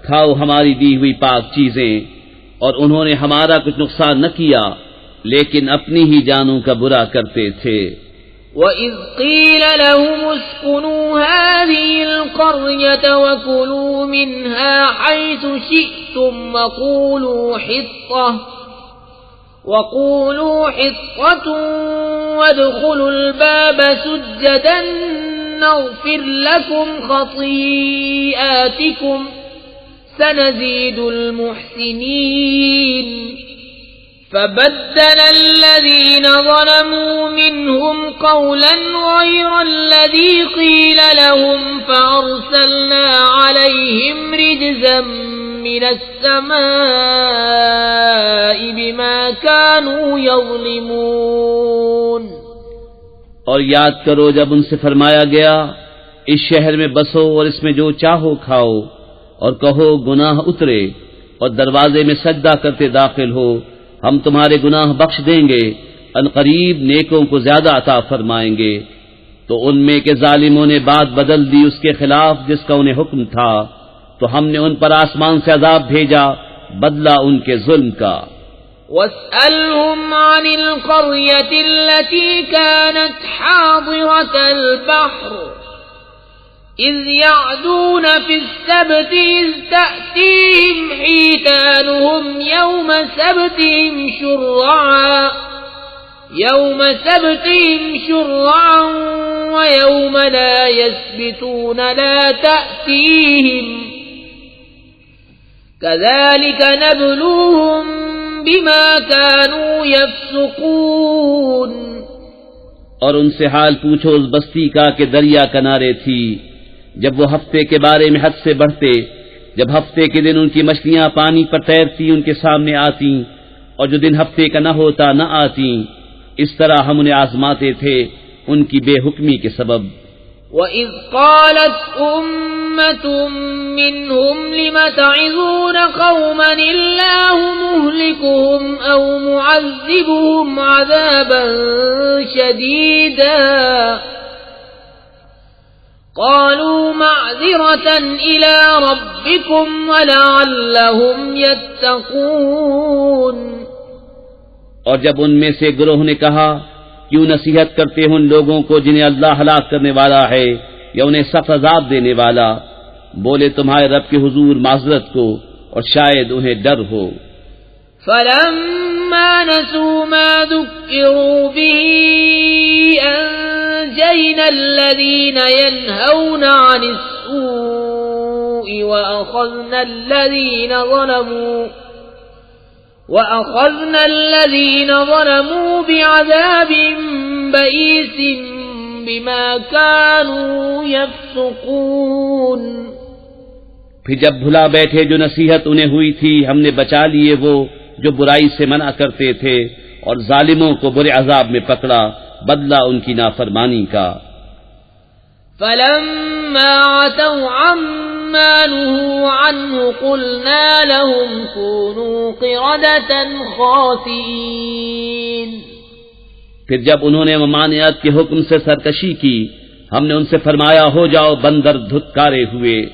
کھاؤ ہماری دی ہوئی پاک چیزیں، اور انہوں نے ہمارا کچھ نقصان نہ کیا لیکن اپنی ہی جانوں کا برا کرتے تھے۔ وَإِذْ قِيلَ لَهُمُ اسْكُنُوا هَٰذِهِ الْقَرْيَةَ وَكُلُوا مِنْهَا حَيْثُ شِئْتُمْ وَقُولُوا حِطَّةٌ وَادْخُلُوا الْبَابَ سُجَّدًا نغفر لكم خطيئاتكم سنزيد المحسنين فبدل الذين ظلموا منهم قولا غير الذي قيل لهم فأرسلنا عليهم رجزا من السماء بما كانوا يظلمون۔ اور یاد کرو جب ان سے فرمایا گیا اس شہر میں بسو اور اس میں جو چاہو کھاؤ، اور کہو گناہ اترے اور دروازے میں سجدہ کرتے داخل ہو، ہم تمہارے گناہ بخش دیں گے، ان قریب نیکوں کو زیادہ عطا فرمائیں گے۔ تو ان میں کے ظالموں نے بات بدل دی اس کے خلاف جس کا انہیں حکم تھا، تو ہم نے ان پر آسمان سے عذاب بھیجا بدلہ ان کے ظلم کا۔ وَاسْأَلْهُمْ عَنِ الْقَرْيَةِ الَّتِي كَانَتْ حَاضِرَةَ الْبَحْرِ إِذْ يَعْدُونَ فِي السَّبْتِ إِذْ تَأْتِيهِمْ حِيتَانُهُمْ يَوْمَ سَبْتِهِمْ شُرَّعًا وَيَوْمَ لَا يَسْبِتُونَ لَا تَأْتِيهِمْ كَذَلِكَ نَبْلُوهُمْ بِمَا كَانُوا يَفْسُقُونَ۔ اور ان سے حال پوچھو اس بستی کا کہ دریا کنارے تھی، جب وہ ہفتے کے بارے میں حد سے بڑھتے، جب ہفتے کے دن ان کی مچھلیاں پانی پر تیرتی ان کے سامنے آتی، اور جو دن ہفتے کا نہ ہوتا نہ آتی، اس طرح ہم انہیں آزماتے تھے ان کی بے حکمی کے سبب۔ وَإِذْ قَالَتْ أُمَّةٌ مِّنْهُمْ لِمَ تَعِظُونَ قَوْمًا اللَّهُ مُهْلِكُهُمْ أَوْ مُعَذِّبُهُمْ عَذَابًا شَدِيدًا قَالُوا مَعْذِرَةً إِلَى رَبِّكُمْ وَلَعَلَّهُمْ يَتَّقُونَ۔ اور جب ان میں سے گروہ نے کہا کیوں نصیحت کرتے ہیں ان لوگوں کو جنہیں اللہ ہلاک کرنے والا ہے یا انہیں سخت عذاب دینے والا، بولے تمہارے رب کے حضور معذرت کو اور شاید انہیں ڈر ہو۔ فَلَمَّا نَسُوا مَا ذُكِّرُوا بِهِ أَنجَيْنَا الَّذِينَ يَنْهَوْنَ عَنِ السُّوءِ وَأَخَذْنَا الَّذِينَ ظَلَمُوا بِعَذَابٍ بَئِيسٍ بِمَا كَانُوا يَفْسُقُونَ۔ پھر جب بھلا بیٹھے جو نصیحت انہیں ہوئی تھی، ہم نے بچا لیے وہ جو برائی سے منع کرتے تھے، اور ظالموں کو برے عذاب میں پکڑا بدلہ ان کی نافرمانی کا۔ فَلَمَّا عَتَوْا عَمَّا نُهُوا عَنْهُ قُلْنَا لَهُمْ كُونُوا قِرَدَةً خَاسِئِينَ۔ پھر جب انہوں نے ممانعت کے حکم سے سرکشی کی، ہم نے ان سے فرمایا ہو جاؤ بندر دھتکارے ہوئے۔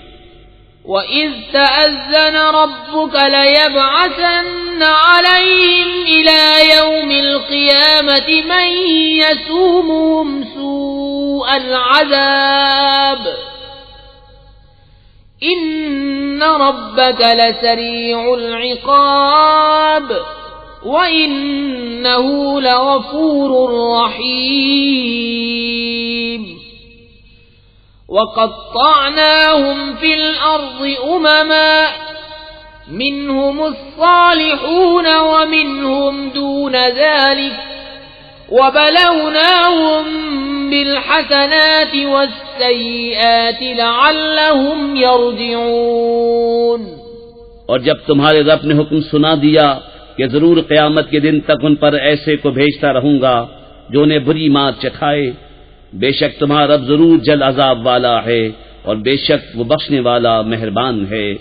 وَإِذْ تَأَذَّنَ رَبُّكَ لَيَبْعَثَنَّ عَلَيْهِمْ إِلَى يَوْمِ الْقِيَامَةِ مَن يَسُومُهُمْ سُوءَ الْعَذَابِ إِنَّ رَبَّكَ لَسَرِيعُ الْعِقَابِ وَإِنَّهُ لَغَفُورٌ رَّحِيمٌ۔ وَقَطَّعْنَاهُمْ فِي الْأَرْضِ أُمَمًا مِّنْهُمُ الصَّالِحُونَ وَمِنْهُمْ دُونَ ذَلِكَ وَبَلَوْنَاهُمْ بِالْحَسَنَاتِ وَالسَّيِّئَاتِ لَعَلَّهُمْ يَرْجِعُونَ۔ اور جب تمہارے رب نے حکم سنا دیا کہ ضرور قیامت کے دن تک ان پر ایسے کو بھیجتا رہوں گا جو انہیں بری مات چکھائے، بے شک تمہارا رب ضرور جل عذاب والا ہے اور بے شک وہ بخشنے والا مہربان ہے۔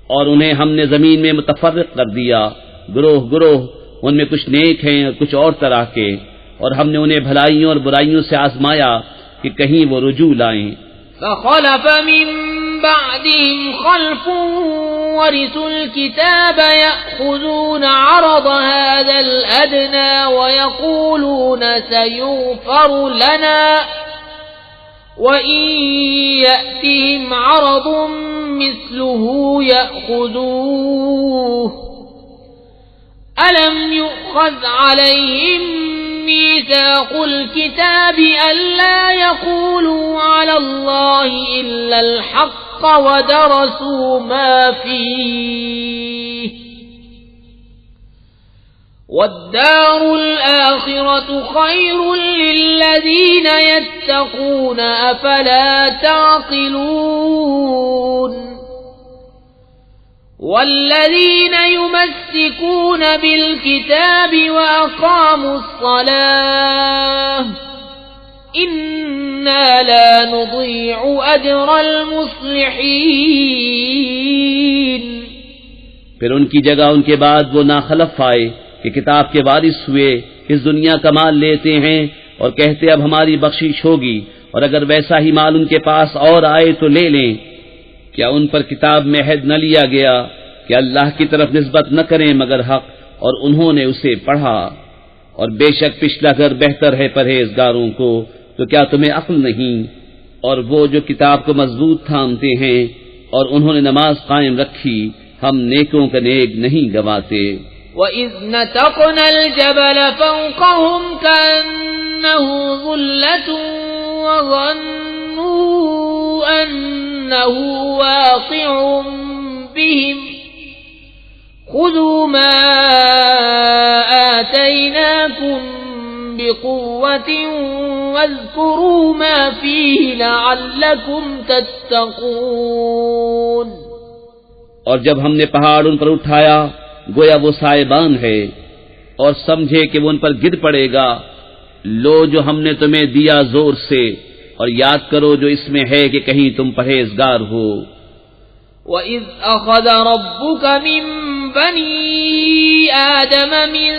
اور انہیں ہم نے زمین میں متفرق کر دیا گروہ گروہ، ان میں کچھ نیک ہیں اور کچھ اور طرح کے، اور ہم نے انہیں بھلائیوں اور برائیوں سے آزمایا کہ کہیں وہ رجوع لائیں۔ فخلف من بعدهم خلف ورثوا الكتاب يأخذون عرض هذا الأدنى ويقولون سيغفر لنا وإن يأتهم عرض مثله يأخذوه ألم يؤخذ عليهم ميثاق الكتاب ألا يقولوا على الله إلا الحق ودرسوا ما فيه والدار الآخرة خير للذين يتقون أفلا تعقلون والذين يمسكون بالكتاب وأقاموا الصلاة إنا لا نضيع أجر المصلحين. پھر ان کی جگہ ان کے بعد وہ ناخلف آئے کہ کتاب کے وارث ہوئے، اس دنیا کا مال لیتے ہیں اور کہتے اب ہماری بخشش ہوگی، اور اگر ویسا ہی مال ان کے پاس اور آئے تو لے لیں. کیا ان پر کتاب میں عہد نہ لیا گیا کہ اللہ کی طرف نسبت نہ کریں مگر حق، اور انہوں نے اسے پڑھا. اور بے شک پچھلا گھر بہتر ہے پرہیزگاروں کو، تو کیا تمہیں عقل نہیں؟ اور وہ جو کتاب کو مضبوط تھامتے ہیں اور انہوں نے نماز قائم رکھی، ہم نیکوں کا نیک نہیں گواتے. وَإِذْ نَتَقْنَا الْجَبَلَ فَوْقَهُمْ كَأَنَّهُ ظُلَّةٌ وَظَنُّوا أَنَّهُ وَاقِعٌ بِهِمْ خُذُوا مَا آتَيْنَاكُمْ بِقُوَّةٍ وَاذْكُرُوا مَا فِيهِ لَعَلَّكُمْ تَتَّقُونَ. اور جب ہم نے پہاڑ ان پر اٹھایا گویا وہ سائبان ہے، اور سمجھے کہ وہ ان پر گر پڑے گا، لو جو ہم نے تمہیں دیا زور سے، اور یاد کرو جو اس میں ہے کہ کہیں تم پرہیزگار ہو. وَإِذْ أَخَذَ رَبُّكَ مِنْ بَنِي آدَمَ مِنْ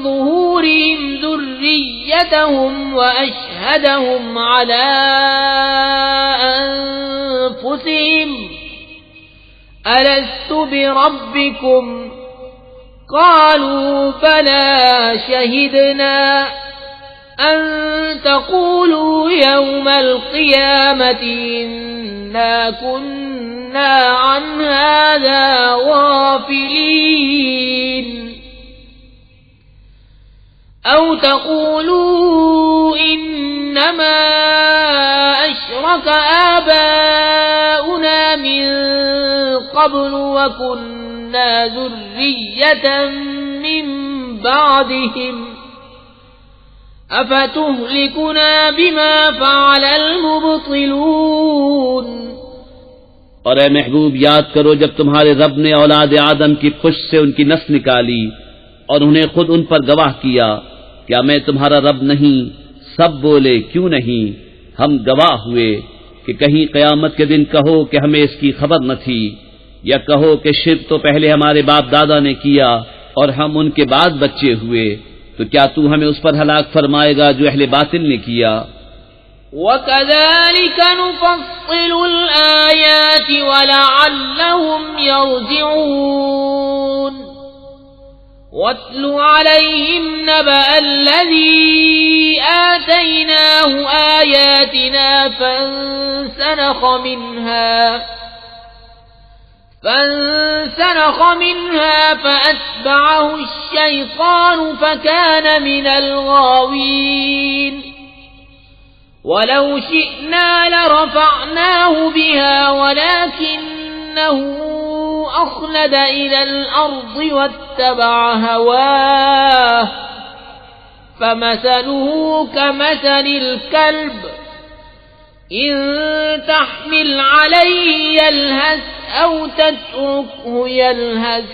ظُهُورِهِمْ ذُرِّيَّتَهُمْ وَأَشْهَدَهُمْ عَلَى أَنفُسِهِمْ أَلَسْتُ بِرَبِّكُمْ قَالُوا بَلَى شَهِدْنَا أَن تَقُولُوا يَوْمَ الْقِيَامَةِ إِنَّا كُنَّا عَنْ هَذَا غَافِلِينَ أَوْ تَقُولُوا إِنَّمَا أَشْرَكَ آبَاؤُنَا مِن قَبْلُ وَكُنَّا ذُرِّيَّةً مِّن بَعْدِهِمْ أَفَتُهْلِكُنَا بِمَا فَعَلَ الْمُبْطِلُونَ. اور اے محبوب یاد کرو جب تمہارے رب نے اولاد آدم کی پشت سے ان کی نسل نکالی اور انہیں خود ان پر گواہ کیا، کیا میں تمہارا رب نہیں؟ سب بولے کیوں نہیں؟ ہم گواہ ہوئے. کہ کہیں قیامت کے دن کہو کہ ہمیں اس کی خبر نہ تھی، یا کہو کہ شرک تو پہلے ہمارے باپ دادا نے کیا اور ہم ان کے بعد بچے ہوئے، تو کیا تو ہمیں اس پر ہلاک فرمائے گا جو اہل باطل نے کیا؟ وَكَذَلِكَ نُفَصِّلُ الْآيَاتِ وَلَعَلَّهُمْ يَرْجِعُونَ. وَاتْلُ عَلَيْهِمْ نَبَأَ الَّذِي آتَيْنَاهُ آيَاتِنَا فانسلخ منها فأتبعه الشيطان فكان من الغاوين. ولو شئنا لرفعناه بها ولكنه أخلد إلى الأرض واتبع هواه فمثله كمثل الكلب إن تحمل عليه يلهث أو تتركه يلهث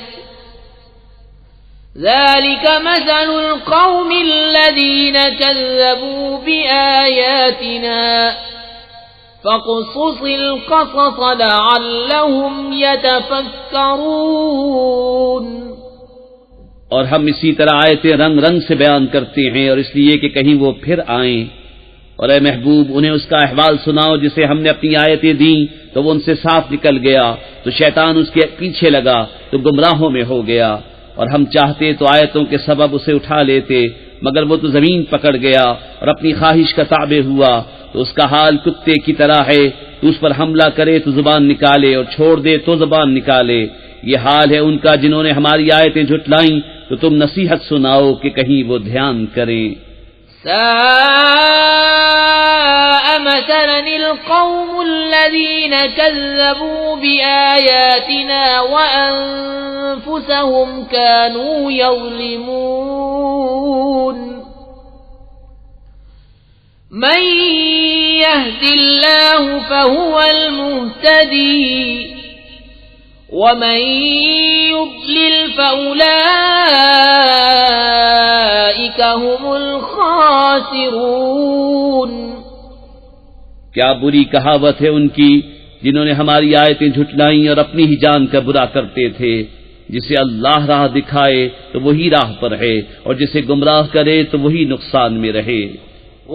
ذلك مثل القوم الذين كذبوا بآياتنا فاقصص القصص لعلهم يتفكرون. اور ہم اسی طرح آیتیں رنگ رنگ سے بیان کرتے ہیں، اور اس لیے کہ کہیں وہ پھر آئیں. اور اے محبوب انہیں اس کا احوال سناؤ جسے ہم نے اپنی آیتیں دیں تو وہ ان سے صاف نکل گیا، تو شیطان اس کے پیچھے لگا تو گمراہوں میں ہو گیا. اور ہم چاہتے تو آیتوں کے سبب اسے اٹھا لیتے، مگر وہ تو زمین پکڑ گیا اور اپنی خواہش کا تابع ہوا، تو اس کا حال کتے کی طرح ہے. تو اس پر حملہ کرے تو زبان نکالے اور چھوڑ دے تو زبان نکالے. یہ حال ہے ان کا جنہوں نے ہماری آیتیں جھٹلائیں، تو تم نصیحت سناؤ کہ کہیں وہ دھیان کریں. ساء مثلا القوم الذين كذبوا بآياتنا وأنفسهم كانوا يظلمون من يهد الله فهو المهتدي ومن يضلل فأولئك هم الخاسرون. کیا بری کہاوت ہے ان کی جنہوں نے ہماری آیتیں جھٹلائیں اور اپنی ہی جان کا برا کرتے تھے. جسے اللہ راہ دکھائے تو وہی راہ پر ہے اور جسے گمراہ کرے تو وہی نقصان میں رہے.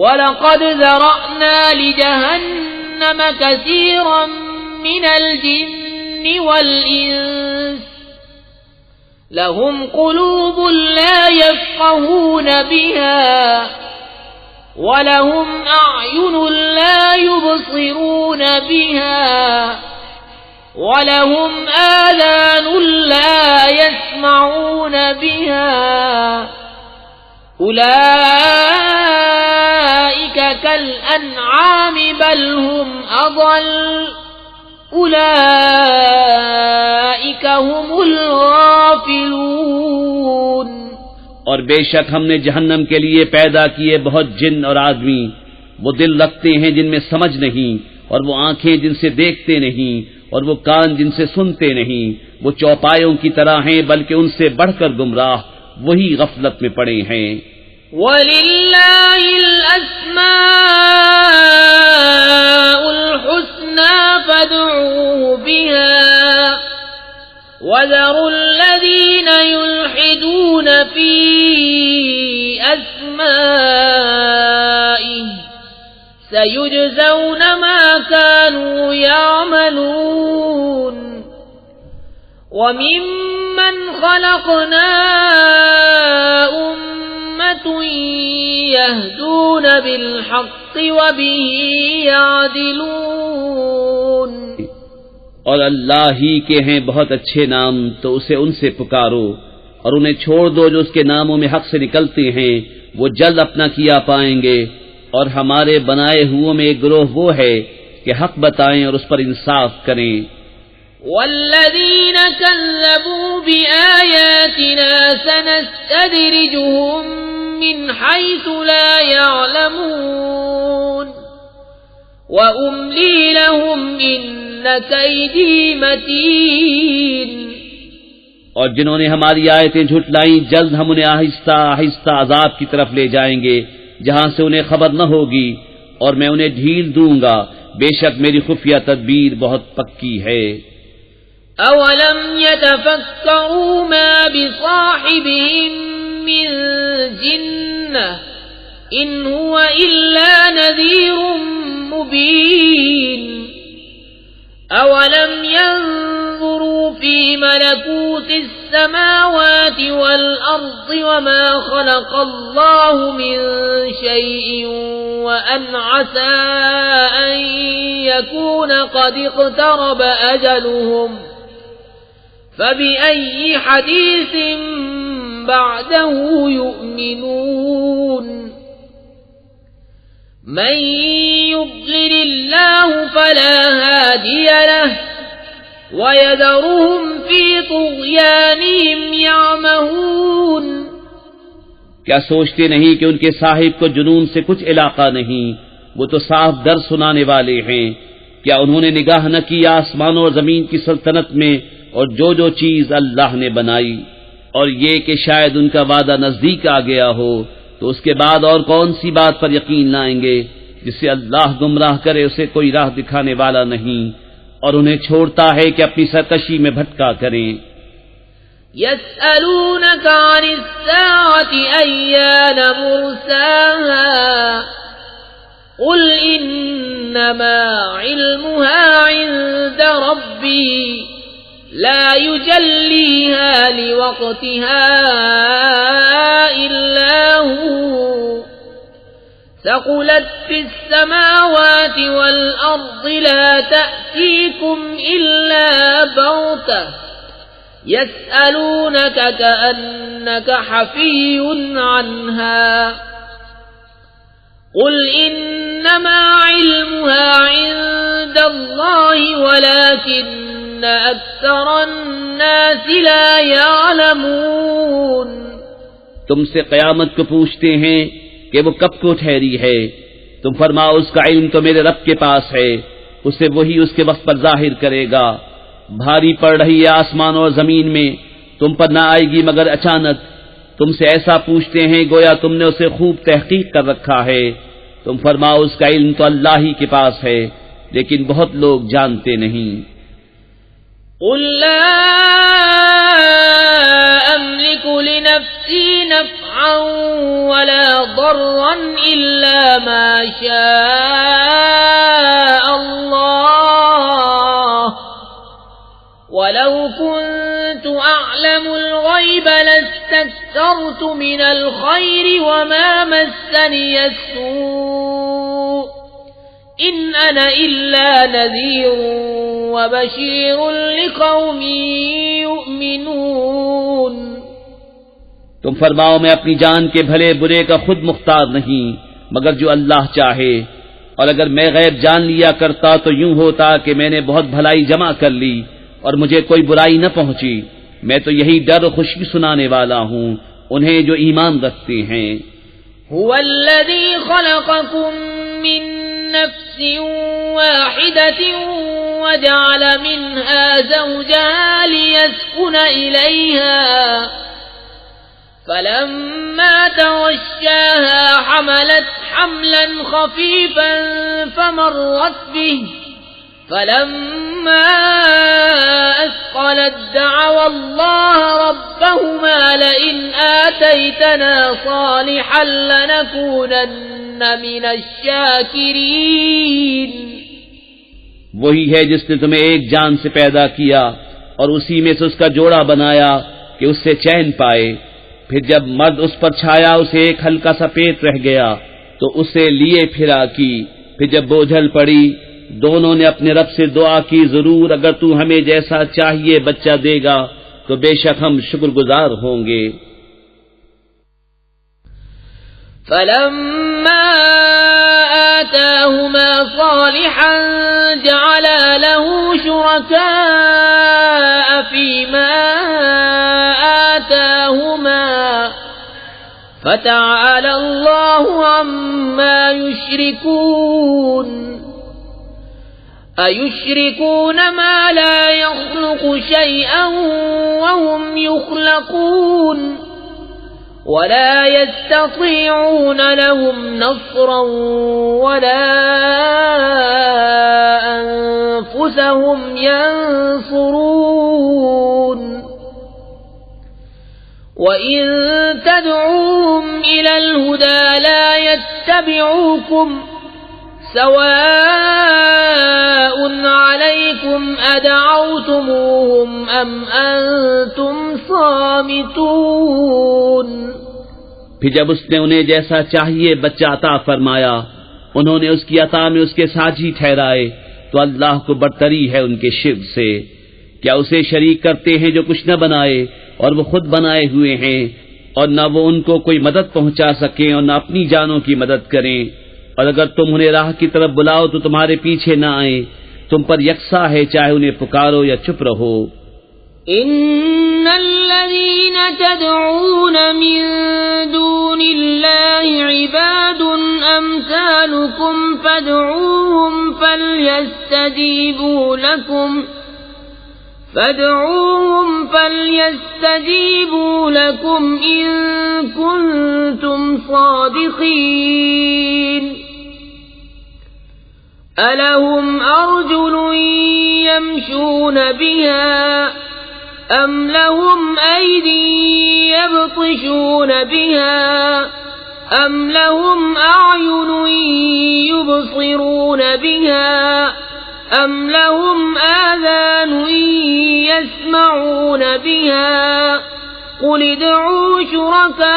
وَلَقَدْ ذَرَأْنَا لِجَهَنَّمَ كَثِيرًا مِنَ الْجِنِّ وَالْإِنسِ لَهُمْ قُلُوبٌ لَا يَفْقَهُونَ بِهَا وَلَهُمْ أَعْيُنٌ لَا يُبْصِرُونَ بِهَا وَلَهُمْ آذَانٌ لَا يَسْمَعُونَ بِهَا أُولَئِكَ كَالْأَنْعَامِ بَلْ هُمْ أَضَلُّ أُولَئِكَ هُمُ الْغَافِلُونَ. اور بے شک ہم نے جہنم کے لیے پیدا کیے بہت جن اور آدمی. وہ دل رکھتے ہیں جن میں سمجھ نہیں، اور وہ آنکھیں جن سے دیکھتے نہیں، اور وہ کان جن سے سنتے نہیں. وہ چوپایوں کی طرح ہیں بلکہ ان سے بڑھ کر گمراہ وہی غفلت میں پڑے ہیں. وَلِلَّهِ الْأَسْمَاءُ الْحُسْنَى فَادْعُوهُ بِهَا وَذَرُوا الَّذِينَ يُلْحِدُونَ فِي أَسْمَائِهِ سَيُجْزَوْنَ مَا كَانُوا يَعْمَلُونَ. وَمِمَّنْ خَلَقْنَا أُمَّةٌ يَهْدُونَ بِالْحَقِّ وَبِهِ يَعْدِلُونَ. اور اللہ ہی کے ہیں بہت اچھے نام، تو اسے ان سے پکارو، اور انہیں چھوڑ دو جو اس کے ناموں میں حق سے نکلتے ہیں. وہ جلد اپنا کیا پائیں گے. اور ہمارے بنائے ہوئوں میں ایک گروہ وہ ہے کہ حق بتائیں اور اس پر انصاف کریں. والذین کذبوا بآیاتنا سنستدرجهم من حیث لا يعلمون وأملی لهم ان کیدی متین. اور جنہوں نے ہماری آیتیں جھٹلائیں جلد ہم انہیں آہستہ آہستہ عذاب کی طرف لے جائیں گے جہاں سے انہیں خبر نہ ہوگی، اور میں انہیں ڈھیل دوں گا. بے شک میری خفیہ تدبیر بہت پکی ہے. اولم يتفکروا ما بصاحبهم من جنة ان هو الا نذیر مبین. اولم ينظروا في ملكوت السماوات والأرض وما خلق الله من شيء وأن عسى أن يكون قد اقترب أجلهم فبأي حديث بعده يؤمنون. من يضلل الله فلا هادي له وَيَذَرُهُمْ فِي طُغْيَانِهِمْ يَعْمَهُونَ. کیا سوچتے نہیں کہ ان کے صاحب کو جنون سے کچھ علاقہ نہیں؟ وہ تو صاف در سنانے والے ہیں. کیا انہوں نے نگاہ نہ کی آسمانوں اور زمین کی سلطنت میں اور جو چیز اللہ نے بنائی، اور یہ کہ شاید ان کا وعدہ نزدیک آ گیا ہو، تو اس کے بعد اور کون سی بات پر یقین لائیں گے؟ جسے اللہ گمراہ کرے اسے کوئی راہ دکھانے والا نہیں، اور انہیں چھوڑتا ہے کہ اپنی سرکشی میں بھٹکا کریں. يسألونك عن الساعة أيان مرساها قل إنما علمها عند ربي لا يجليها لوقتها إلا هو ثقلت في السماوات والأرض لا تأتيكم إلا بغتة يسألونك كأنك حفي عنها قل إنما علمها عند الله ولكن أكثر الناس لا يعلمون۔ تم سے قیامت کو پوچھتے ہیں کہ وہ کب کو ٹھہری ہے، تم فرماؤ اس کا علم تو میرے رب کے پاس ہے، اسے وہی اس کے وقت پر ظاہر کرے گا۔ بھاری پڑ رہی ہے آسمان اور زمین میں، تم پر نہ آئے گی مگر اچانک۔ تم سے ایسا پوچھتے ہیں گویا تم نے اسے خوب تحقیق کر رکھا ہے، تم فرماؤ اس کا علم تو اللہ ہی کے پاس ہے، لیکن بہت لوگ جانتے نہیں۔ قل لا أملك لنفسي نفعا ولا ضرا إلا ما شاء الله ولو كنت أعلم الغيب لاستكثرت من الخير وما مسني السوء إن أنا إلا نذير وبشير لقوم يؤمنون۔ تم فرماؤ میں اپنی جان کے بھلے برے کا خود مختار نہیں مگر جو اللہ چاہے، اور اگر میں غیب جان لیا کرتا تو یوں ہوتا کہ میں نے بہت بھلائی جمع کر لی اور مجھے کوئی برائی نہ پہنچی۔ میں تو یہی ڈر و خوشی سنانے والا ہوں انہیں جو ایمان رکھتے ہیں۔ هو الذي خلقكم من نفس واحدة وجعل منها زوجها ليسكن إليها فلما تغشاها حملت حملا خفيفا فمرت به فلما أثقلت دعوا الله ربهما لئن آتيتنا صالحا لنكونن من الشاكرين۔ وہی ہے جس نے تمہیں ایک جان سے پیدا کیا اور اسی میں سے اس کا جوڑا بنایا کہ اس سے چین پائے، پھر جب مرد اس پر چھایا اسے ایک ہلکا سا پیٹ رہ گیا تو اسے لیے پھرا کی، پھر جب بوجھل پڑی دونوں نے اپنے رب سے دعا کی ضرور اگر تو ہمیں جیسا چاہیے بچہ دے گا تو بے شک ہم شکر گزار ہوں گے۔ فلما آتاهما صالحا جعلا له شركاء فيما آتاهما فتعالى الله عما يشركون۔ أَيُشْرِكُونَ مَا لَا يَخْلُقُ شَيْئًا وَهُمْ يُخْلَقُونَ وَلَا يَسْتَطِيعُونَ لَهُمْ نَصْرًا وَلَا أَنفُسَهُمْ يَنصُرُونَ وَإِن تَدْعُوهُمْ إِلَى الْهُدَى لَا يَتَّبِعُوكُمْ سواء عليكم أدعوتموهم أم أنتم صامتون۔ پھر جب اس نے انہیں جیسا چاہیے بچہ عطا فرمایا انہوں نے اس کی عطا میں اس کے ساجی ٹھہرائے تو اللہ کو برتری ہے ان کے شرک سے۔ کیا اسے شریک کرتے ہیں جو کچھ نہ بنائے اور وہ خود بنائے ہوئے ہیں، اور نہ وہ ان کو کوئی مدد پہنچا سکیں اور نہ اپنی جانوں کی مدد کریں، اور اگر تم انہیں راہ کی طرف بلاؤ تو تمہارے پیچھے نہ آئیں، تم پر یکساں ہے چاہے انہیں پکارو یا چپ رہو۔ ان الذين تدعون من دون الله عباد امثالكم فادعوهم فليستجيبوا لكم إن كنتم صادقين۔ ألهم أرجل يمشون بها أم لهم أيدي يبطشون بها أم لهم أعين يبصرون بها أم لهم آذان يسمعون بها قل ادعوا شركاءكم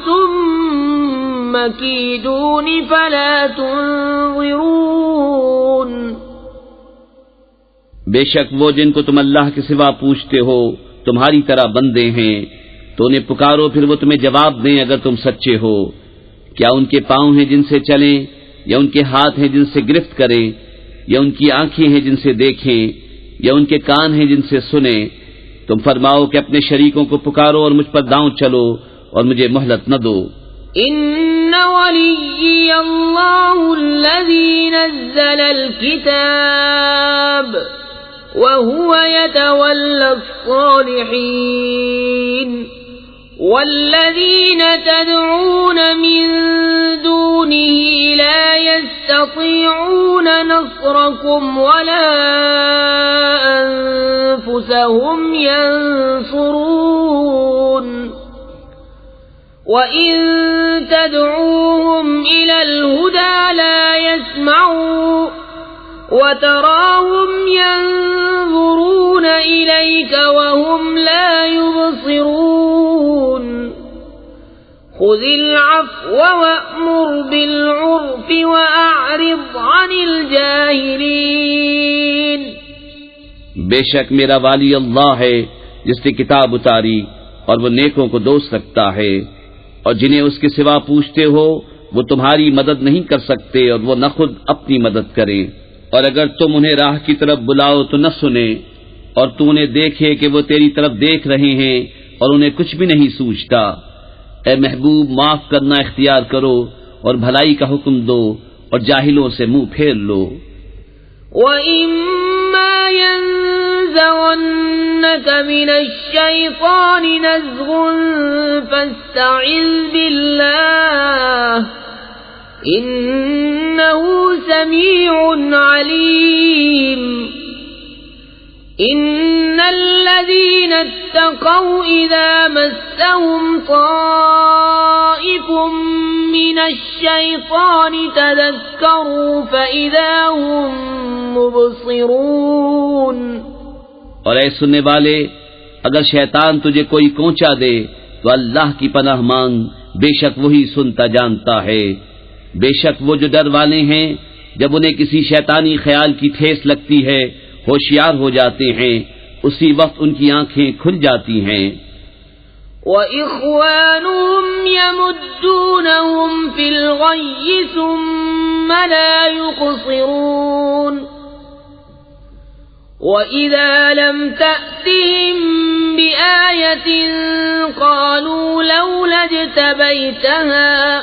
ثم كيدون فلا تنظرون۔ بے شک وہ جن کو تم اللہ کے سوا پوچھتے ہو تمہاری طرح بندے ہیں، تو انہیں پکارو پھر وہ تمہیں جواب دیں اگر تم سچے ہو۔ کیا ان کے پاؤں ہیں جن سے چلیں، یا ان کے ہاتھ ہیں جن سے گرفت کریں، یا ان کی آنکھیں ہیں جن سے دیکھیں، یا ان کے کان ہیں جن سے سنیں؟ تم فرماؤ کہ اپنے شریکوں کو پکارو اور مجھ پر داؤں چلو اور مجھے مہلت نہ دو۔ ان ولی اللہ الذی نزل الکتاب وهو يتولى الصالحین والذین تدعون من دونه لا يستطيعون نصركم ولا أنفسهم ينصرون وإن تدعوهم إلى الهدى لا يسمعوا وتراهم ينظرون إليك وهم لا يبصرون خذ العفو وأمر بالعرف وأعرض عن الجاهلين۔ بے شک میرا والی اللہ ہے جس نے کتاب اتاری اور وہ نیکوں کو دوست رکھتا ہے، اور جنہیں اس کے سوا پوچھتے ہو وہ تمہاری مدد نہیں کر سکتے اور وہ نہ خود اپنی مدد کریں، اور اگر تم انہیں راہ کی طرف بلاؤ تو نہ سنیں، اور تو انہیں دیکھے کہ وہ تیری طرف دیکھ رہے ہیں اور انہیں کچھ بھی نہیں سوچتا۔ اے محبوب معاف کرنا اختیار کرو اور بھلائی کا حکم دو اور جاہلوں سے منہ پھیر لو۔ وَإِمَّا يَنزَغَنَّكَ مِنَ الشَّيْطَانِ نَزْغٌ فَاسْتَعِذْ بِاللَّهِ إِنَّهُ سَمِيعٌ عَلِيمٌ۔ ان الذين اتقوا اذا مسهم طائف من الشيطان تذكروا فاذا هم مبصرون۔ اور اے سننے والے، اگر شیطان تجھے کوئی کونچا دے تو اللہ کی پناہ مانگ، بے شک وہی سنتا جانتا ہے۔ بے شک وہ جو ڈر والے ہیں جب انہیں کسی شیطانی خیال کی ٹھیس لگتی ہے ہوشیار ہو جاتے ہیں، اسی وقت ان کی آنکھیں کھل جاتی ہیں۔ وَإِخْوَانُهُمْ يَمُدُّونَهُمْ فِي الْغَيِّ ثُمَّ لَا يُقْصِرُونَ وَإِذَا لَمْ تَأْتِهِمْ بِآيَةٍ قَالُوا لَوْلَا اجْتَبَيْتَهَا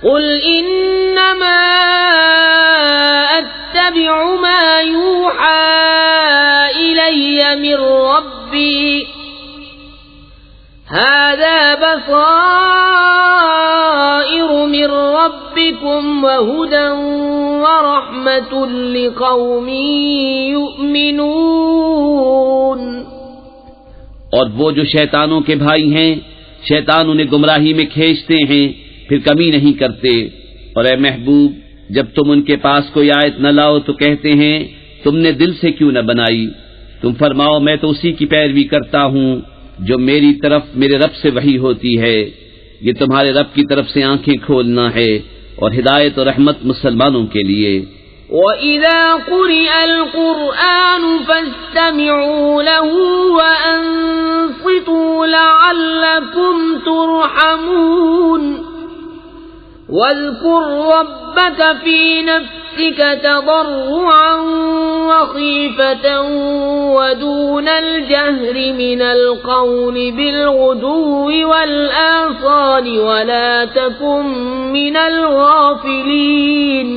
قُلْ إِنَّمَا أَتَّبِعُ مَا يُوحَى إِلَيَّ مِنْ رَبِّي هَذَا بَصَائِرُ مِنْ رَبِّكُمْ وَهُدًى وَرَحْمَةٌ لِقَوْمٍ يُؤْمِنُونَ۔ اور وہ جو شیطانوں کے بھائی ہیں، شیطان انہیں گمراہی میں کھینچتے ہیں پھر کمی نہیں کرتے۔ اور اے محبوب، جب تم ان کے پاس کوئی آیت نہ لاؤ تو کہتے ہیں تم نے دل سے کیوں نہ بنائی؟ تم فرماؤ میں تو اسی کی پیروی کرتا ہوں جو میری طرف میرے رب سے وحی ہوتی ہے۔ یہ تمہارے رب کی طرف سے آنکھیں کھولنا ہے اور ہدایت اور رحمت مسلمانوں کے لیے۔ وَإِذَا قُرِئَ الْقُرْآنُ فَاسْتَمِعُوا لَهُ وَأَنصِتُوا لَعَلَّكُمْ تُرْحَمُونَ وَاذْكُرْ رَبَّكَ فِي نَفْسِكَ تَضَرُّعًا وَخِيفَةً وَدُونَ الْجَهْرِ مِنَ الْقَوْلِ بِالْغُدُوِّ وَالْآصَالِ وَلَا تَكُن مِّنَ الْغَافِلِينَ۔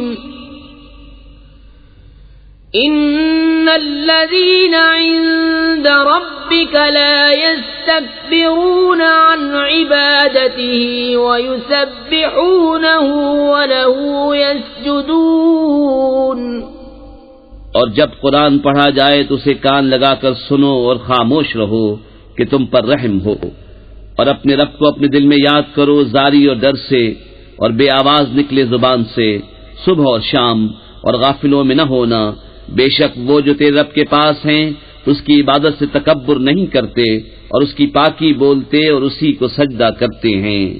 ان الذين عند ربك لا يستكبرون عن عبادته ويسبحونه وله يسجدون۔ اور جب قرآن پڑھا جائے تو اسے کان لگا کر سنو اور خاموش رہو کہ تم پر رحم ہو، اور اپنے رب کو اپنے دل میں یاد کرو زاری اور ڈر سے، اور بے آواز نکلے زبان سے صبح اور شام، اور غافلوں میں نہ ہونا۔ بے شک وہ جو تیرے رب کے پاس ہیں اس کی عبادت سے تکبر نہیں کرتے، اور اس کی پاکی بولتے اور اسی کو سجدہ کرتے ہیں۔